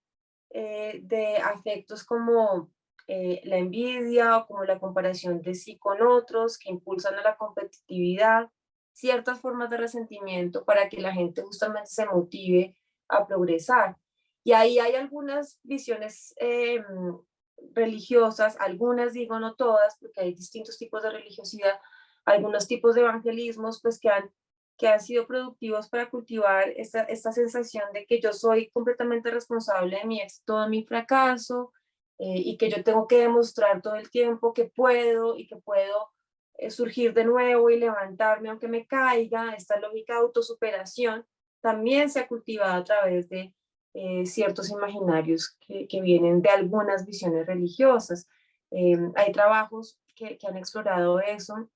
de afectos como la envidia o como la comparación de sí con otros que impulsan a la competitividad, ciertas formas de resentimiento para que la gente justamente se motive a progresar. Y ahí hay algunas visiones religiosas, algunas digo no todas, porque hay distintos tipos de religiosidad, algunos tipos de evangelismos pues que han sido productivos para cultivar esta sensación de que yo soy completamente responsable de mi éxito, de mi fracaso, y que yo tengo que demostrar todo el tiempo que puedo y que puedo surgir de nuevo y levantarme aunque me caiga. Esta lógica de autosuperación también se ha cultivado a través de ciertos imaginarios que vienen de algunas visiones religiosas. Hay trabajos que han explorado eso,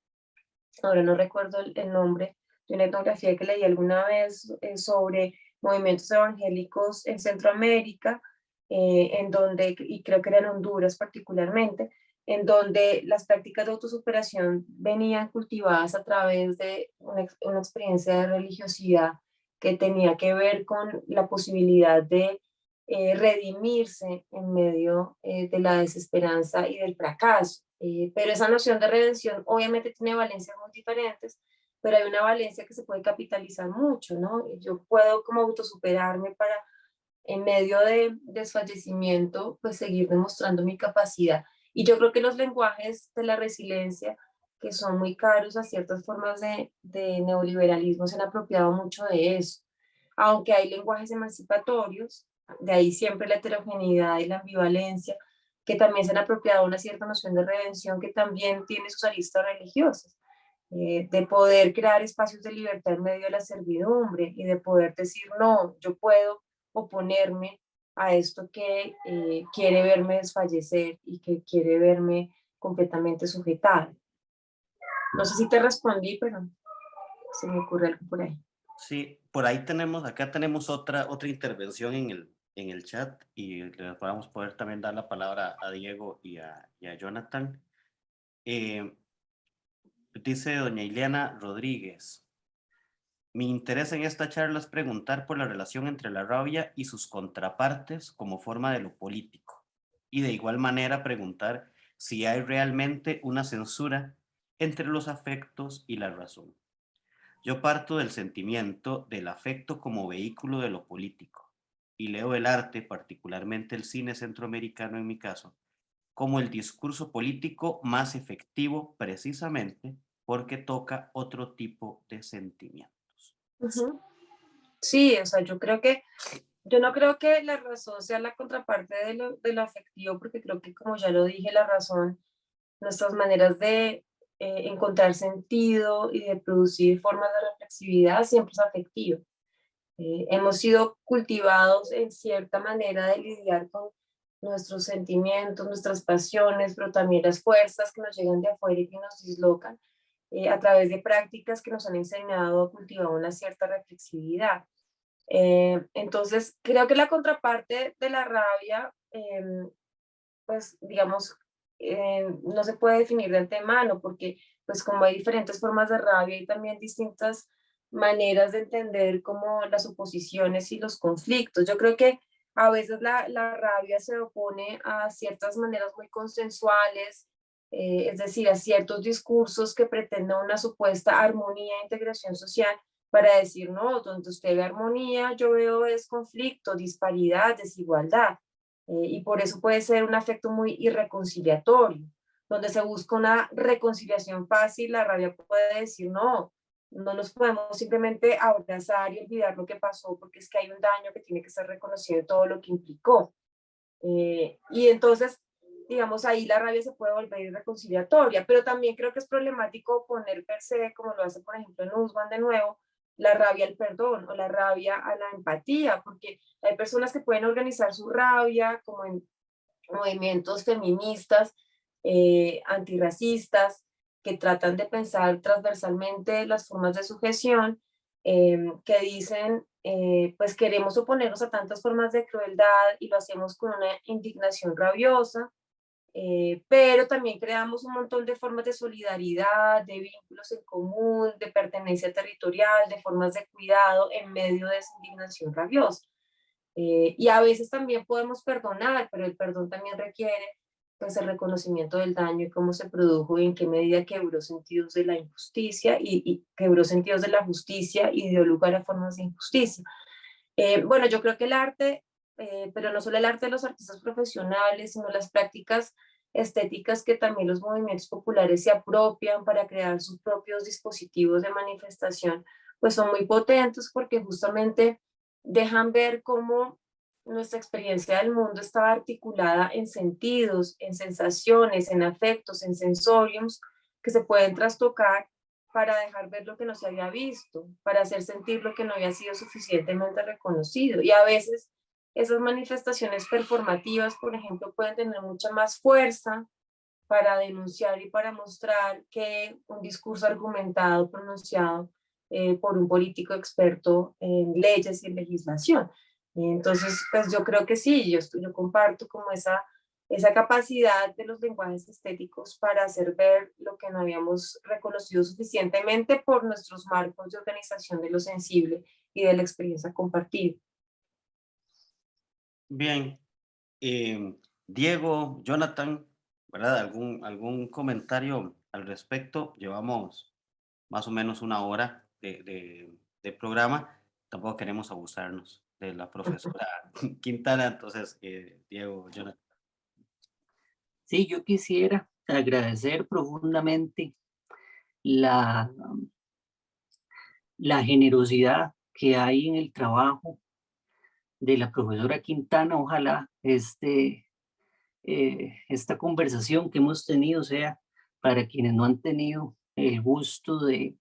ahora no recuerdo el nombre, de una etnografía que leí alguna vez sobre movimientos evangélicos en Centroamérica, en donde, y creo que era en Honduras particularmente, en donde las prácticas de autosuperación venían cultivadas a través de una experiencia de religiosidad que tenía que ver con la posibilidad de redimirse en medio de la desesperanza y del fracaso. Pero esa noción de redención obviamente tiene valencias muy diferentes, pero hay una valencia que se puede capitalizar mucho, ¿no? Yo puedo como autosuperarme para, en medio de desfallecimiento, pues seguir demostrando mi capacidad. Y yo creo que los lenguajes de la resiliencia, que son muy caros a ciertas formas de neoliberalismo, se han apropiado mucho de eso. Aunque hay lenguajes emancipatorios, de ahí siempre la heterogeneidad y la ambivalencia, que también se han apropiado una cierta noción de redención que también tiene sus aristas religiosas, de poder crear espacios de libertad en medio de la servidumbre y de poder decir, no, yo puedo oponerme a esto que quiere verme desfallecer y que quiere verme completamente sujetada. No sé si te respondí, pero se me ocurre algo por ahí. Sí, acá tenemos otra intervención en el chat y le vamos a poder también dar la palabra a Diego y a Jonathan. Dice doña Ileana Rodríguez: mi interés en esta charla es preguntar por la relación entre la rabia y sus contrapartes como forma de lo político, y de igual manera preguntar si hay realmente una censura entre los afectos y la razón. Yo parto del sentimiento del afecto como vehículo de lo político, y leo el arte, particularmente el cine centroamericano en mi caso, como el discurso político más efectivo precisamente porque toca otro tipo de sentimientos. Uh-huh. Sí, o sea, yo no creo que la razón sea la contraparte de lo afectivo, porque creo que, como ya lo dije, la razón, nuestras maneras de encontrar sentido y de producir formas de reflexividad siempre es afectivo. Hemos sido cultivados en cierta manera de lidiar con nuestros sentimientos, nuestras pasiones, pero también las fuerzas que nos llegan de afuera y que nos dislocan, a través de prácticas que nos han enseñado a cultivar una cierta reflexividad. Entonces, creo que la contraparte de la rabia, pues, digamos, no se puede definir de antemano, porque, pues, como hay diferentes formas de rabia, hay también distintas maneras de entender como las oposiciones y los conflictos. Yo creo que a veces la rabia se opone a ciertas maneras muy consensuales, es decir, a ciertos discursos que pretenden una supuesta armonía e integración social, para decir, no, donde usted ve armonía, yo veo es conflicto, disparidad, desigualdad. Y por eso puede ser un afecto muy irreconciliatorio, donde se busca una reconciliación fácil, la rabia puede decir, no, no nos podemos simplemente abrazar y olvidar lo que pasó, porque es que hay un daño que tiene que ser reconocido en todo lo que implicó. Y entonces, digamos, ahí la rabia se puede volver irreconciliatoria, pero también creo que es problemático poner per se, como lo hace por ejemplo en Usman de nuevo, la rabia al perdón o la rabia a la empatía, porque hay personas que pueden organizar su rabia como en movimientos feministas, antirracistas, que tratan de pensar transversalmente las formas de sujeción, que dicen, pues queremos oponernos a tantas formas de crueldad y lo hacemos con una indignación rabiosa, pero también creamos un montón de formas de solidaridad, de vínculos en común, de pertenencia territorial, de formas de cuidado en medio de esa indignación rabiosa. Y a veces también podemos perdonar, pero el perdón también requiere pues el reconocimiento del daño y cómo se produjo y en qué medida quebró sentidos de la injusticia y quebró sentidos de la justicia y dio lugar a formas de injusticia. Bueno, yo creo que el arte, pero no solo el arte de los artistas profesionales, sino las prácticas estéticas que también los movimientos populares se apropian para crear sus propios dispositivos de manifestación, pues son muy potentes porque justamente dejan ver cómo nuestra experiencia del mundo estaba articulada en sentidos, en sensaciones, en afectos, en sensoriums que se pueden trastocar para dejar ver lo que no se había visto, para hacer sentir lo que no había sido suficientemente reconocido. Y a veces esas manifestaciones performativas, por ejemplo, pueden tener mucha más fuerza para denunciar y para mostrar que un discurso argumentado, pronunciado por un político experto en leyes y en legislación. Entonces, pues yo creo que sí, yo comparto como esa capacidad de los lenguajes estéticos para hacer ver lo que no habíamos reconocido suficientemente por nuestros marcos de organización de lo sensible y de la experiencia compartida. Bien, Diego, Jonathan, ¿verdad? ¿Algún comentario al respecto? Llevamos más o menos una hora de programa. Tampoco queremos abusarnos de la profesora Quintana, entonces, Diego, Jonathan. Sí, yo quisiera agradecer profundamente la, la generosidad que hay en el trabajo de la profesora Quintana. Ojalá esta conversación que hemos tenido sea para quienes no han tenido el gusto de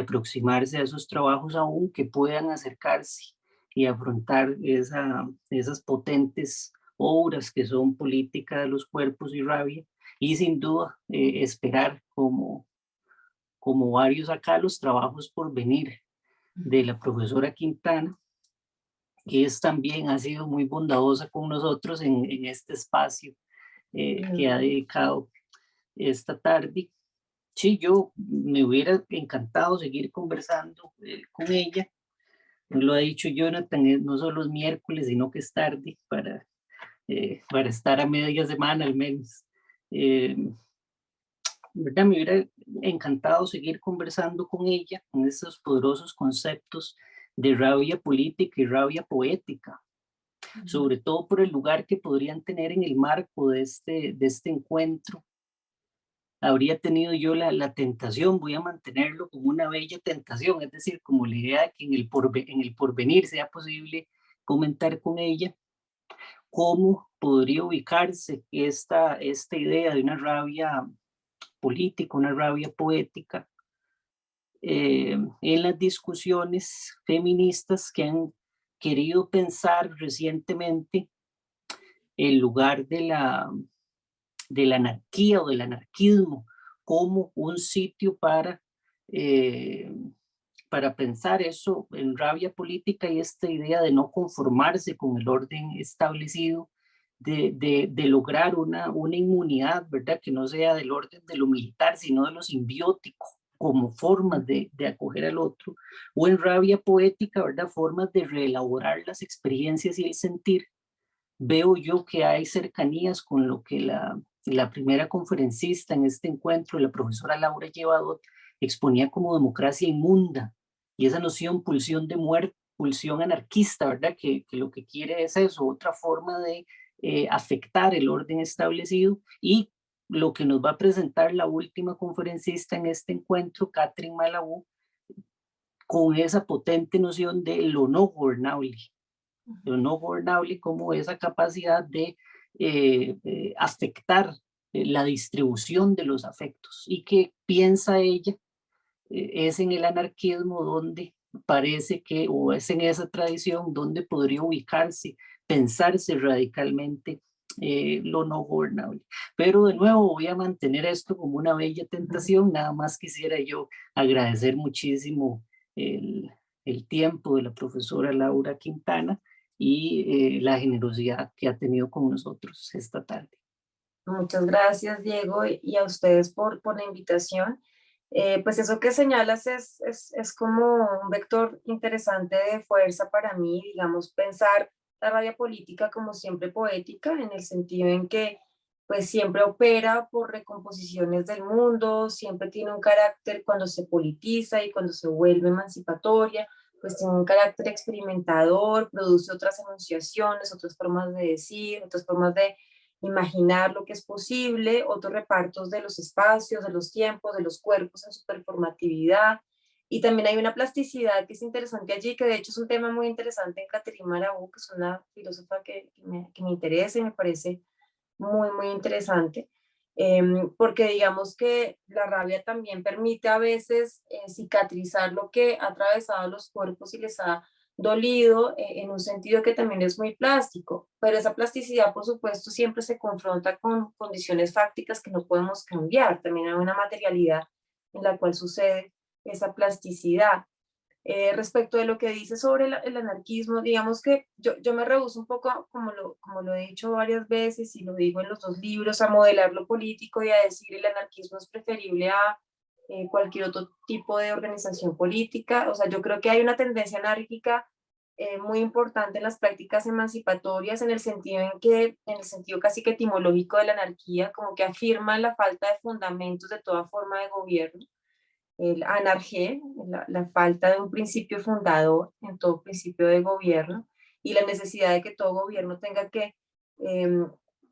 aproximarse a esos trabajos aún, que puedan acercarse y afrontar esas potentes obras que son Política de los Cuerpos y Rabia, y sin duda esperar como varios acá los trabajos por venir de la profesora Quintana, que es también ha sido muy bondadosa con nosotros en este espacio que ha dedicado esta tarde. Sí, yo me hubiera encantado seguir conversando con ella. Lo ha dicho Jonathan, no solo es miércoles, sino que es tarde para estar a media semana al menos. ¿Verdad? Me hubiera encantado seguir conversando con ella, con esos poderosos conceptos de rabia política y rabia poética, sobre todo por el lugar que podrían tener en el marco de este encuentro. Habría tenido yo la tentación, voy a mantenerlo como una bella tentación, es decir, como la idea de que en el porvenir sea posible comentar con ella cómo podría ubicarse esta idea de una rabia política, una rabia poética, en las discusiones feministas que han querido pensar recientemente el lugar de la anarquía o del anarquismo como un sitio para pensar eso en Rabia Política, y esta idea de no conformarse con el orden establecido, de lograr una inmunidad, ¿verdad? Que no sea del orden de lo militar, sino de lo simbiótico, como formas de acoger al otro, o en Rabia Poética, ¿verdad? Formas de reelaborar las experiencias y el sentir. Veo yo que hay cercanías con lo que la primera conferencista en este encuentro, la profesora Laura Llevadot, exponía como democracia inmunda, y esa noción pulsión de muerte, pulsión anarquista, ¿verdad? Que lo que quiere es eso, otra forma de afectar el orden establecido, y lo que nos va a presentar la última conferencista en este encuentro, Catherine Malabou, con esa potente noción de lo no gobernable. Lo no gobernable como esa capacidad de afectar la distribución de los afectos, y que piensa ella es en el anarquismo donde parece que, o es en esa tradición donde podría ubicarse, pensarse radicalmente lo no gobernable. Pero de nuevo voy a mantener esto como una bella tentación. Nada más quisiera yo agradecer muchísimo el tiempo de la profesora Laura Quintana y la generosidad que ha tenido con nosotros esta tarde. Muchas gracias, Diego, y a ustedes por la invitación. Pues eso que señalas es como un vector interesante de fuerza para mí, digamos, pensar la rabia política como siempre poética, en el sentido en que pues siempre opera por recomposiciones del mundo, siempre tiene un carácter cuando se politiza y cuando se vuelve emancipatoria, pues tiene un carácter experimentador, produce otras enunciaciones, otras formas de decir, otras formas de imaginar lo que es posible, otros repartos de los espacios, de los tiempos, de los cuerpos en su performatividad. Y también hay una plasticidad que es interesante allí, que de hecho es un tema muy interesante en Catherine Malabou, que es una filósofa que me interesa y me parece muy, muy interesante. Porque digamos que la rabia también permite a veces cicatrizar lo que ha atravesado los cuerpos y les ha dolido, en un sentido que también es muy plástico, pero esa plasticidad, por supuesto, siempre se confronta con condiciones fácticas que no podemos cambiar. También hay una materialidad en la cual sucede esa plasticidad. Respecto de lo que dice sobre el anarquismo, digamos que yo me rehúso un poco, como lo he dicho varias veces y lo digo en los dos libros, a modelar lo político y a decir el anarquismo es preferible a cualquier otro tipo de organización política. O sea, yo creo que hay una tendencia anárquica muy importante en las prácticas emancipatorias, en el sentido casi que etimológico de la anarquía, como que afirman la falta de fundamentos de toda forma de gobierno, el anarquía, la falta de un principio fundador en todo principio de gobierno, y la necesidad de que todo gobierno tenga que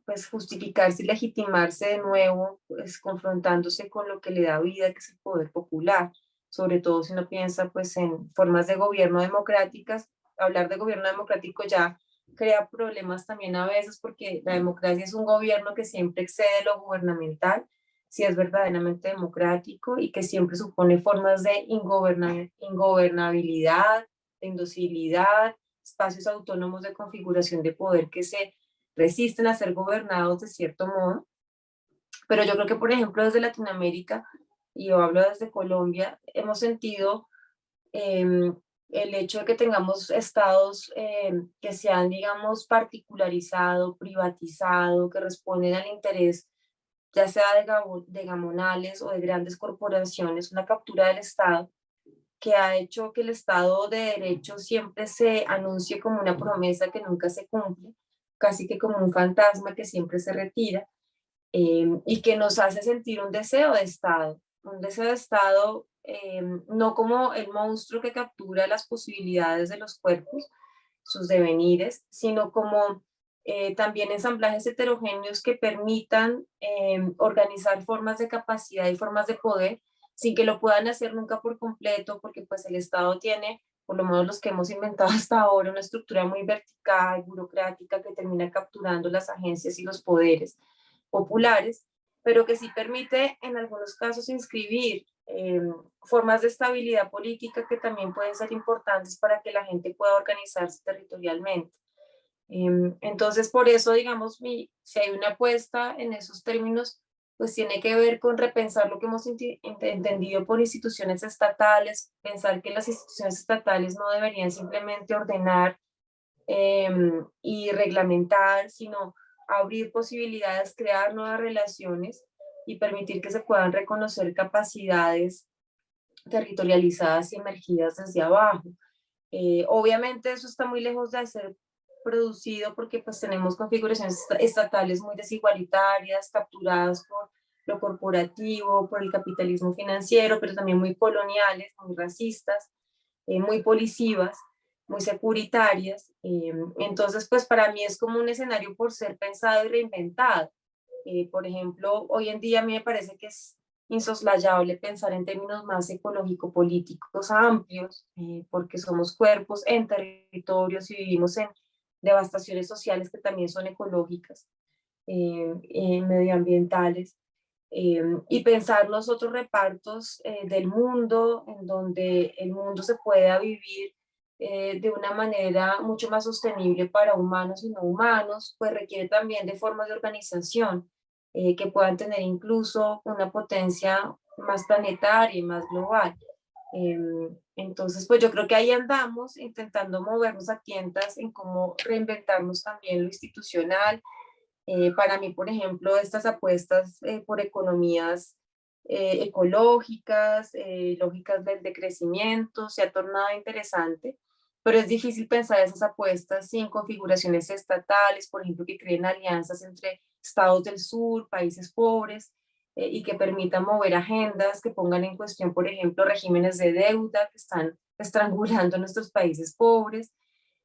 pues justificarse y legitimarse de nuevo, pues confrontándose con lo que le da vida, que es el poder popular, sobre todo si uno piensa pues en formas de gobierno democráticas. Hablar de gobierno democrático ya crea problemas también a veces, porque la democracia es un gobierno que siempre excede lo gubernamental, si es verdaderamente democrático, y que siempre supone formas de ingobernabilidad, de indocilidad, espacios autónomos de configuración de poder que se resisten a ser gobernados de cierto modo. Pero yo creo que, por ejemplo, desde Latinoamérica, y yo hablo desde Colombia, hemos sentido el hecho de que tengamos estados que se han, digamos, particularizado, privatizado, que responden al interés ya sea de gamonales o de grandes corporaciones, una captura del Estado que ha hecho que el Estado de Derecho siempre se anuncie como una promesa que nunca se cumple, casi que como un fantasma que siempre se retira, y que nos hace sentir un deseo de Estado no como el monstruo que captura las posibilidades de los cuerpos, sus devenires, sino como también ensamblajes heterogéneos que permitan organizar formas de capacidad y formas de poder sin que lo puedan hacer nunca por completo, porque pues el Estado tiene, por lo menos los que hemos inventado hasta ahora, una estructura muy vertical, burocrática, que termina capturando las agencias y los poderes populares, pero que sí permite en algunos casos inscribir formas de estabilidad política que también pueden ser importantes para que la gente pueda organizarse territorialmente. Entonces, por eso, digamos, si hay una apuesta en esos términos, pues tiene que ver con repensar lo que hemos entendido por instituciones estatales, pensar que las instituciones estatales no deberían simplemente ordenar y reglamentar, sino abrir posibilidades, crear nuevas relaciones y permitir que se puedan reconocer capacidades territorializadas y emergidas desde abajo. Obviamente eso está muy lejos de ser producido porque pues tenemos configuraciones estatales muy desigualitarias, capturadas por lo corporativo, por el capitalismo financiero, pero también muy coloniales, muy racistas, muy policivas, muy securitarias. Entonces, pues para mí es como un escenario por ser pensado y reinventado. Por ejemplo, hoy en día a mí me parece que es insoslayable pensar en términos más ecológico-políticos amplios, porque somos cuerpos en territorios y vivimos en devastaciones sociales que también son ecológicas, medioambientales, y pensar los otros repartos del mundo, en donde el mundo se pueda vivir de una manera mucho más sostenible para humanos y no humanos, pues requiere también de formas de organización que puedan tener incluso una potencia más planetaria y más global. Entonces, pues yo creo que ahí andamos intentando movernos a tientas en cómo reinventarnos también lo institucional. Para mí, por ejemplo, estas apuestas por economías ecológicas, lógicas del decrecimiento, se ha tornado interesante, pero es difícil pensar esas apuestas sin configuraciones estatales, por ejemplo, que creen alianzas entre estados del sur, países pobres, y que permitan mover agendas que pongan en cuestión, por ejemplo, regímenes de deuda que están estrangulando a nuestros países pobres,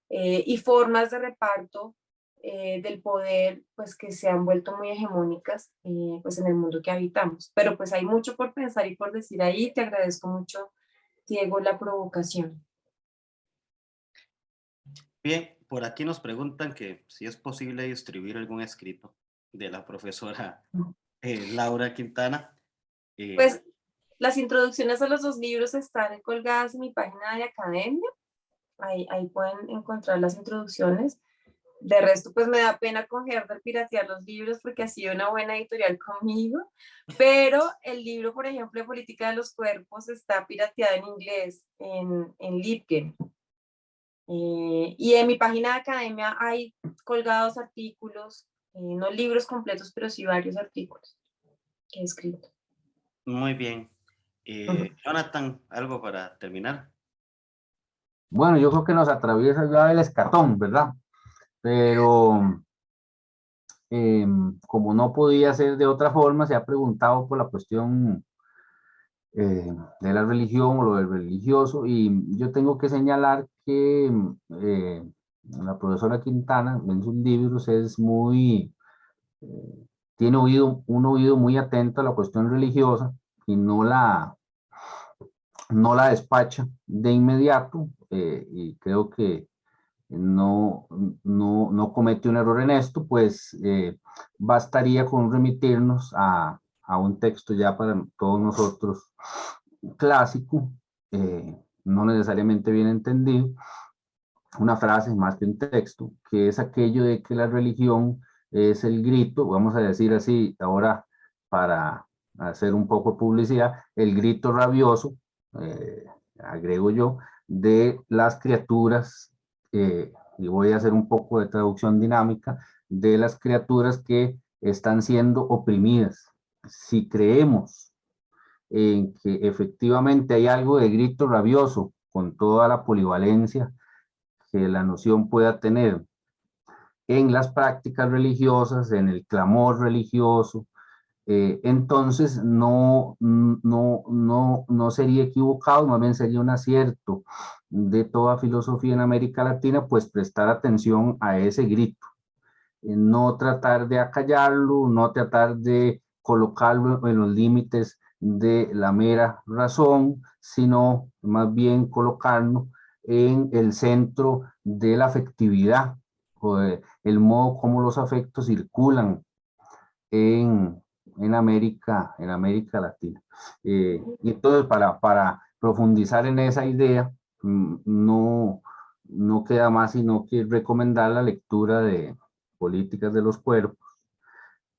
y formas de reparto del poder, pues que se han vuelto muy hegemónicas, pues en el mundo que habitamos. Pero pues hay mucho por pensar y por decir ahí. Te agradezco mucho, Diego, la provocación. Bien, por aquí nos preguntan que si es posible distribuir algún escrito de la profesora Laura Quintana. Pues las introducciones a los dos libros están colgadas en mi página de academia. Ahí pueden encontrar las introducciones. De resto, pues me da pena con Herbert piratear los libros porque ha sido una buena editorial conmigo, pero el libro, por ejemplo, de Política de los Cuerpos está pirateado en inglés, en Libgen. Y en mi página de academia hay colgados artículos, no libros completos, pero sí varios artículos que he escrito. Muy bien. Jonathan, ¿algo para terminar? Bueno, yo creo que nos atraviesa ya el escatón, ¿verdad? Pero como no podía ser de otra forma, se ha preguntado por la cuestión de la religión o lo del religioso, y yo tengo que señalar que la profesora Quintana en sus libros es muy, tiene un oído muy atento a la cuestión religiosa y no la despacha de inmediato, y creo que no comete un error en esto, pues bastaría con remitirnos a un texto ya para todos nosotros clásico, no necesariamente bien entendido, una frase más que un texto, que es aquello de que la religión es el grito, vamos a decir así ahora para hacer un poco de publicidad, el grito rabioso, agrego yo, de las criaturas, y voy a hacer un poco de traducción dinámica, de las criaturas que están siendo oprimidas. Si creemos en que efectivamente hay algo de grito rabioso con toda la polivalencia que la noción pueda tener en las prácticas religiosas, en el clamor religioso, entonces no sería equivocado, más bien sería un acierto de toda filosofía en América Latina, pues prestar atención a ese grito, no tratar de acallarlo, no tratar de colocarlo en los límites de la mera razón, sino más bien colocarlo en el centro de la afectividad, o el modo como los afectos circulan en América Latina. Y entonces para profundizar en esa idea, no, no queda más sino que recomendar la lectura de Políticas de los Cuerpos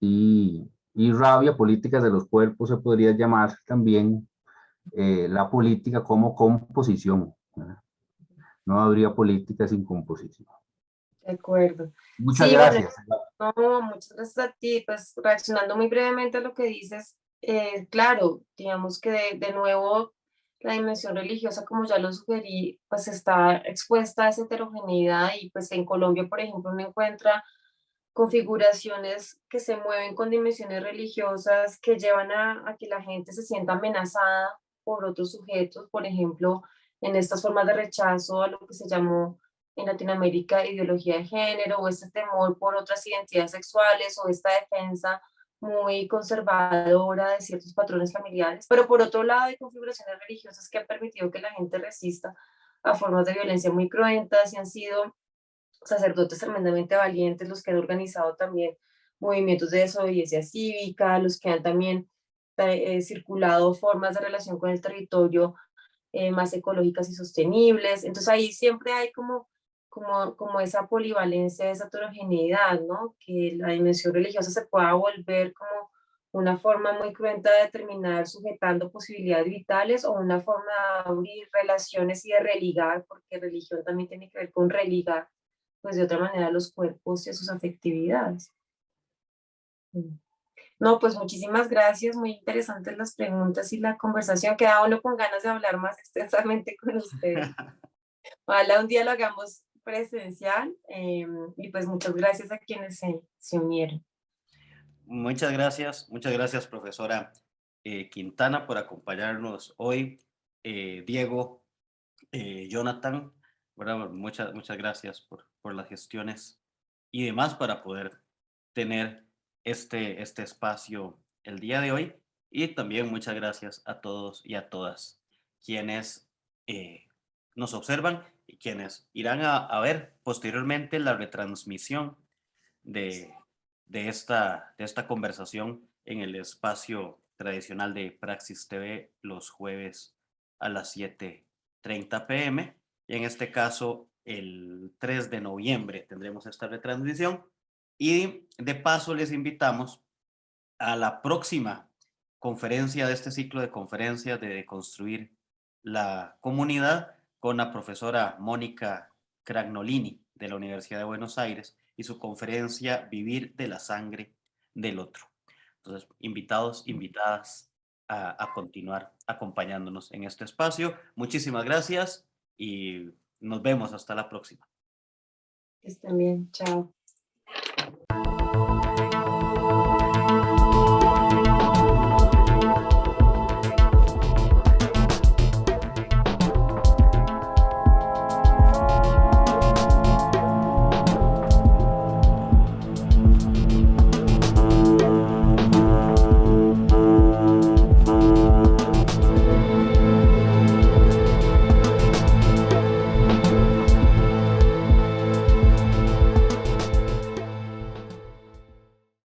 y Rabia, Políticas de los Cuerpos se podría llamar también la política como composición, ¿verdad? No habría política sin composición. De acuerdo. Muchas Sí, bueno, gracias. no, muchas gracias a ti. Pues reaccionando muy brevemente a lo que dices, claro, digamos que de nuevo la dimensión religiosa, como ya lo sugerí, pues está expuesta a esa heterogeneidad y pues en Colombia, por ejemplo, uno encuentra configuraciones que se mueven con dimensiones religiosas que llevan a que la gente se sienta amenazada por otros sujetos, por ejemplo, en estas formas de rechazo a lo que se llamó en Latinoamérica ideología de género, o este temor por otras identidades sexuales, o esta defensa muy conservadora de ciertos patrones familiares, pero por otro lado hay configuraciones religiosas que han permitido que la gente resista a formas de violencia muy cruentas y han sido sacerdotes tremendamente valientes los que han organizado también movimientos de desobediencia cívica, los que han también circulado formas de relación con el territorio más ecológicas y sostenibles. Entonces ahí siempre hay como esa polivalencia, esa heterogeneidad, ¿no? Que la dimensión religiosa se pueda volver como una forma muy cruenta de terminar sujetando posibilidades vitales o una forma de abrir relaciones y de religar, porque religión también tiene que ver con religar, pues de otra manera los cuerpos y sus afectividades. No, pues muchísimas gracias, muy interesantes las preguntas y la conversación. Queda uno con ganas de hablar más extensamente con ustedes. Ojalá un día lo hagamos presencial y pues muchas gracias a quienes se unieron. Muchas gracias, profesora Quintana, por acompañarnos hoy. Diego, Jonathan, ¿verdad? Muchas gracias por las gestiones y demás para poder tener este espacio el día de hoy. Y también muchas gracias a todos y a todas quienes nos observan y quienes irán a ver posteriormente la retransmisión de esta conversación en el espacio tradicional de Praxis TV los jueves a las 7:30 p.m. Y en este caso, el 3 de noviembre tendremos esta retransmisión. Y de paso les invitamos a la próxima conferencia de este ciclo de conferencias de Deconstruir la Comunidad con la profesora Mónica Cragnolini de la Universidad de Buenos Aires y su conferencia Vivir de la Sangre del Otro. Entonces, invitados, invitadas a continuar acompañándonos en este espacio. Muchísimas gracias y nos vemos hasta la próxima. Que estén bien, chao.